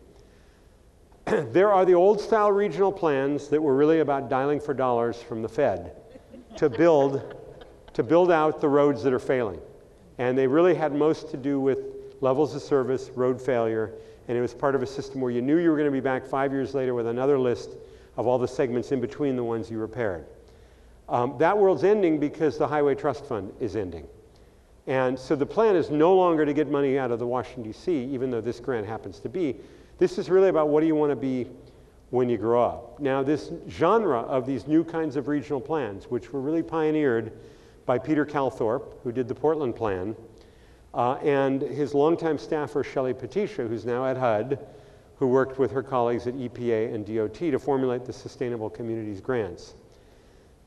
There are the old-style regional plans that were really about dialing for dollars from the Fed to build out the roads that are failing. And they really had most to do with levels of service, road failure, and it was part of a system where you knew you were going to be back 5 years later with another list of all the segments in between the ones you repaired. That world's ending because the Highway Trust Fund is ending. And so the plan is no longer to get money out of the Washington, D.C., even though this grant happens to be. This is really about what do you want to be when you grow up. Now, this genre of these new kinds of regional plans, which were really pioneered by Peter Calthorpe, who did the Portland plan, and his longtime staffer, Shelley Patricia, who's now at HUD, who worked with her colleagues at EPA and DOT to formulate the Sustainable Communities grants.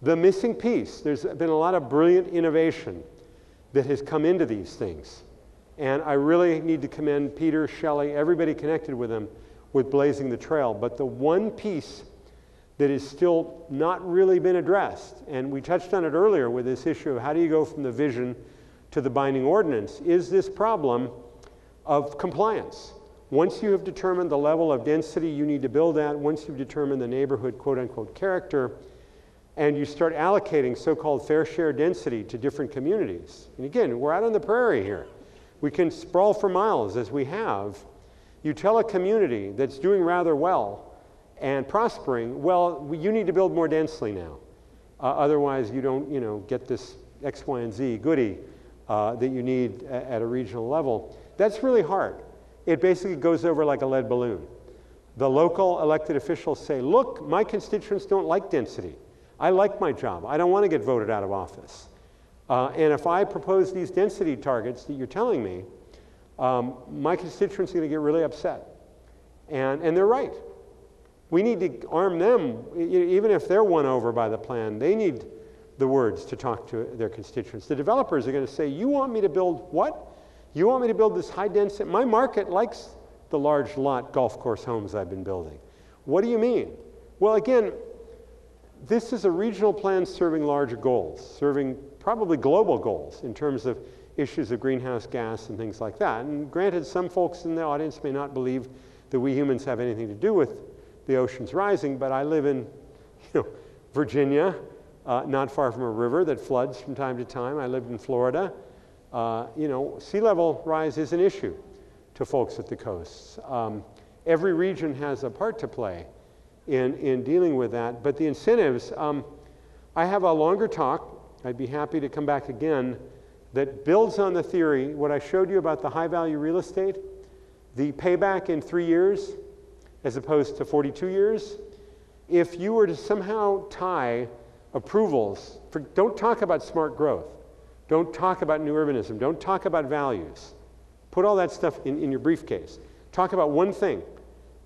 The missing piece, there's been a lot of brilliant innovation that has come into these things. And I really need to commend Peter, Shelley, everybody connected with them with blazing the trail. But the one piece that is still not really been addressed, and we touched on it earlier with this issue of how do you go from the vision to the binding ordinance, is this problem of compliance. Once you have determined the level of density you need to build at, once you've determined the neighborhood quote-unquote character, and you start allocating so-called fair share density to different communities. And again, we're out on the prairie here. We can sprawl for miles as we have. You tell a community that's doing rather well and prospering, well, you need to build more densely now. Otherwise, you don't, you know, get this X, Y, and Z goodie that you need at a regional level. That's really hard. It basically goes over like a lead balloon. The local elected officials say, look, my constituents don't like density. I like my job. I don't want to get voted out of office. And if I propose these density targets that you're telling me, my constituents are going to get really upset. And they're right. We need to arm them, even if they're won over by the plan, they need the words to talk to their constituents. The developers are going to say, you want me to build what? You want me to build this high density? My market likes the large lot golf course homes I've been building. What do you mean? Well, again, this is a regional plan serving larger goals, serving probably global goals in terms of issues of greenhouse gas and things like that. And granted, some folks in the audience may not believe that we humans have anything to do with the oceans rising, but I live in Virginia, not far from a river that floods from time to time. I lived in Florida. Sea level rise is an issue to folks at the coasts. Every region has a part to play in dealing with that, but the incentives, I have a longer talk, I'd be happy to come back again, that builds on the theory, what I showed you about the high value real estate, the payback in 3 years as opposed to 42 years. If you were to somehow tie approvals, don't talk about smart growth, don't talk about new urbanism, don't talk about values. Put all that stuff in your briefcase. Talk about one thing,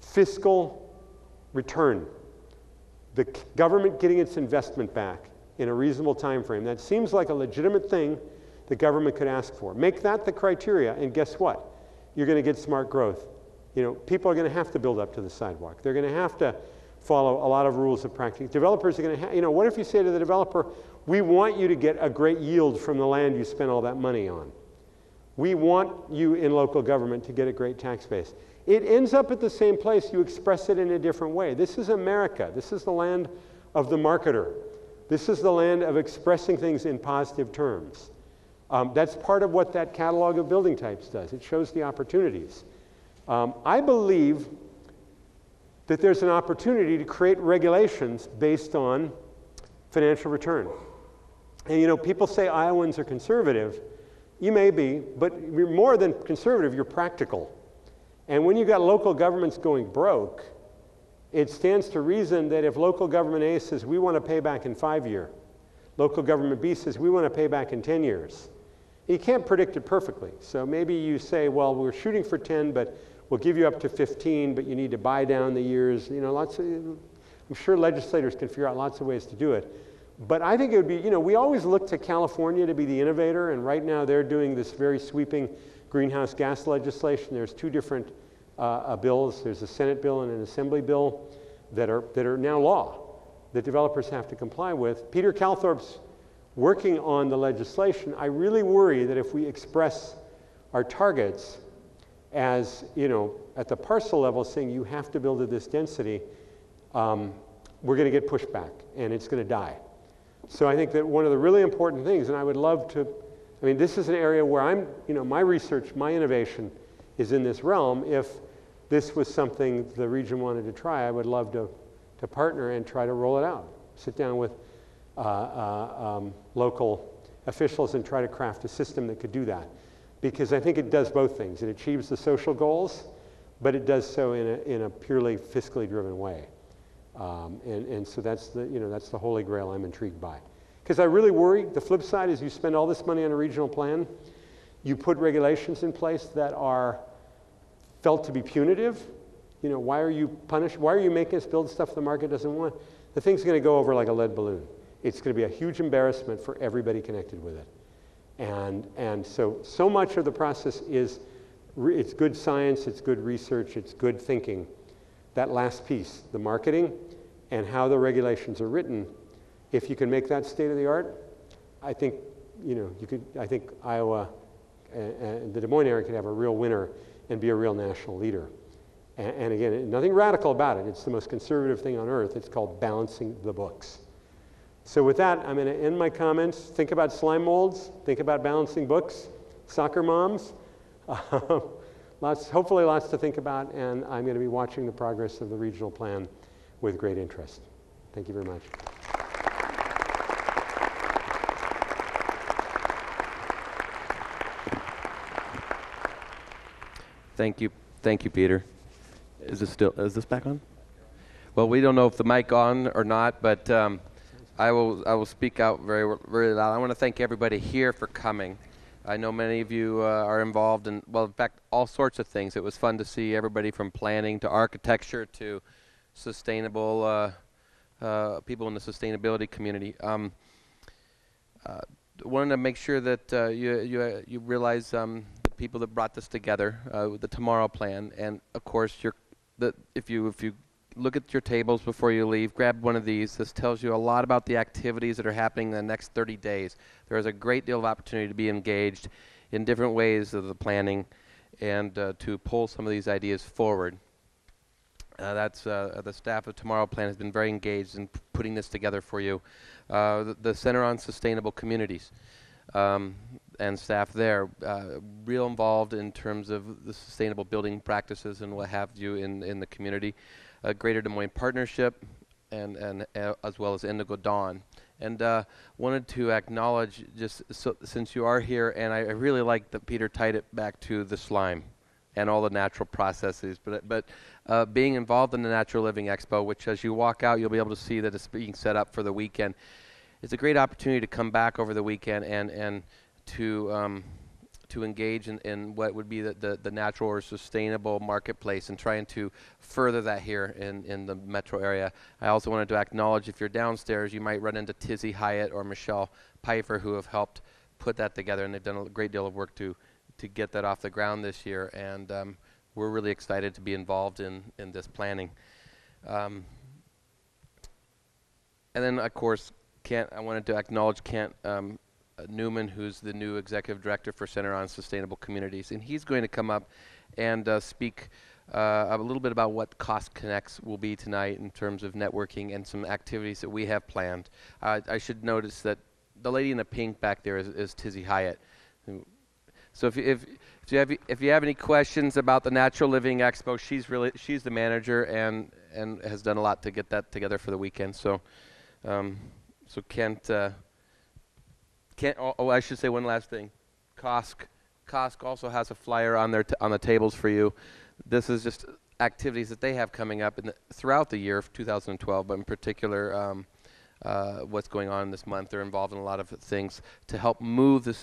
fiscal return. The government getting its investment back in a reasonable time frame. That seems like a legitimate thing the government could ask for. Make that the criteria, and guess what? You're going to get smart growth. People are going to have to build up to the sidewalk. They're going to have to follow a lot of rules of practice. Developers are going to what if you say to the developer, we want you to get a great yield from the land you spent all that money on. We want you in local government to get a great tax base. It ends up at the same place, you express it in a different way. This is America. This is the land of the marketer. This is the land of expressing things in positive terms. That's part of what that catalog of building types does. It shows the opportunities. I believe that there's an opportunity to create regulations based on financial return. And people say Iowans are conservative. You may be, but you're more than conservative, you're practical. And when you've got local governments going broke, it stands to reason that if local government A says we want to pay back in 5 years, local government B says we want to pay back in 10 years. You can't predict it perfectly. So maybe you say, well, we're shooting for 10, but we'll give you up to 15, but you need to buy down the years. I'm sure legislators can figure out lots of ways to do it. But I think it would be, we always look to California to be the innovator, and right now they're doing this very sweeping greenhouse gas legislation. There's two different bills. There's a Senate bill and an Assembly bill that are now law that developers have to comply with. Peter Calthorpe's working on the legislation. I really worry that if we express our targets as, at the parcel level saying you have to build at this density, we're going to get pushback and it's going to die. So I think that one of the really important things, and I would love to, this is an area where my research, my innovation is in this realm. If this was something the region wanted to try, I would love to partner and try to roll it out. Sit down with local officials and try to craft a system that could do that. Because I think it does both things. It achieves the social goals, but it does so in a purely fiscally driven way. And so that's the holy grail I'm intrigued by. Because I really worry, the flip side is you spend all this money on a regional plan, you put regulations in place that are felt to be punitive. Why are you making us build stuff the market doesn't want? The thing's going to go over like a lead balloon. It's going to be a huge embarrassment for everybody connected with it. And so much of the process is, it's good science, it's good research, it's good thinking. That last piece, the marketing and how the regulations are written, if you can make that state of the art, I think, I think Iowa and the Des Moines area could have a real winner and be a real national leader. And again, nothing radical about it. It's the most conservative thing on earth. It's called balancing the books. So with that, I'm going to end my comments. Think about slime molds. Think about balancing books. Soccer moms. Hopefully lots to think about, and I'm going to be watching the progress of the regional plan with great interest. Thank you very much. Thank you, Peter. Is this back on? Well, we don't know if the mic on or not, but I will speak out very loud. I want to thank everybody here for coming. I know many of you are involved in, well, in fact, all sorts of things. It was fun to see everybody from planning to architecture to sustainable people in the sustainability community. Wanted to make sure that you realize the people that brought this together, the Tomorrow Plan, and of course, if you look at your tables before you leave, grab one of these. This tells you a lot about the activities that are happening in the next 30 days. There is a great deal of opportunity to be engaged in different ways of the planning and to pull some of these ideas forward. The staff of Tomorrow Plan has been very engaged in putting this together for you. The Center on Sustainable Communities and staff there, real involved in terms of the sustainable building practices and what have you in the community. Greater Des Moines Partnership, and as well as Indigo Dawn. And wanted to acknowledge, just since you are here, and I really like that Peter tied it back to the slime and all the natural processes, but being involved in the Natural Living Expo, which as you walk out, you'll be able to see that it's being set up for the weekend. It's a great opportunity to come back over the weekend and to engage in what would be the natural or sustainable marketplace and trying to further that here in the metro area. I also wanted to acknowledge, if you're downstairs, you might run into Tizzy Hyatt or Michelle Pfeiffer, who have helped put that together, and they've done a great deal of work to get that off the ground this year, and we're really excited to be involved in this planning. And then, of course, I wanted to acknowledge Kent Newman, who's the new Executive Director for Center on Sustainable Communities, and he's going to come up and speak a little bit about what Cost Connects will be tonight in terms of networking and some activities that we have planned. I should notice that the lady in the pink back there is Tizzy Hyatt. So if you have any questions about the Natural Living Expo, she's the manager and has done a lot to get that together for the weekend. So Kent. I should say one last thing. Kosk also has a flyer on the tables for you. This is just activities that they have coming up throughout the year of 2012, but in particular what's going on this month. They're involved in a lot of things to help move the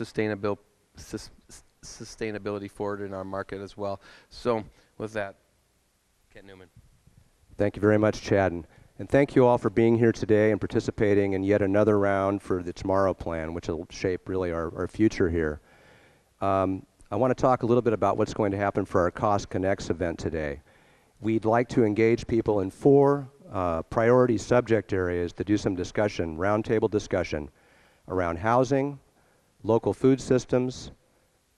sustainability forward in our market as well. So with that, Kent Newman. Thank you very much, Chad. And thank you all for being here today and participating in yet another round for the Tomorrow Plan, which will shape really our future here. I want to talk a little bit about what's going to happen for our Cost Connects event today. We'd like to engage people in 4 priority subject areas to do some discussion, roundtable discussion, around housing, local food systems,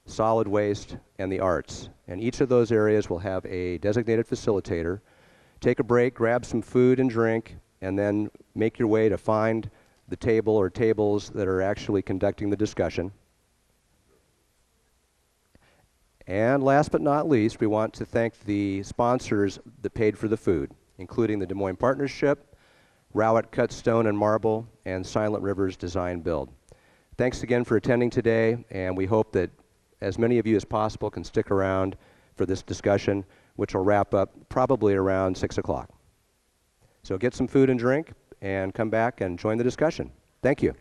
solid waste, and the arts. And each of those areas will have a designated facilitator. Take a break, grab some food and drink, and then make your way to find the table or tables that are actually conducting the discussion. And last but not least, we want to thank the sponsors that paid for the food, including the Des Moines Partnership, Rowett Cut Stone and Marble, and Silent Rivers Design Build. Thanks again for attending today, and we hope that as many of you as possible can stick around for this discussion, which will wrap up probably around 6 o'clock. So get some food and drink and come back and join the discussion. Thank you.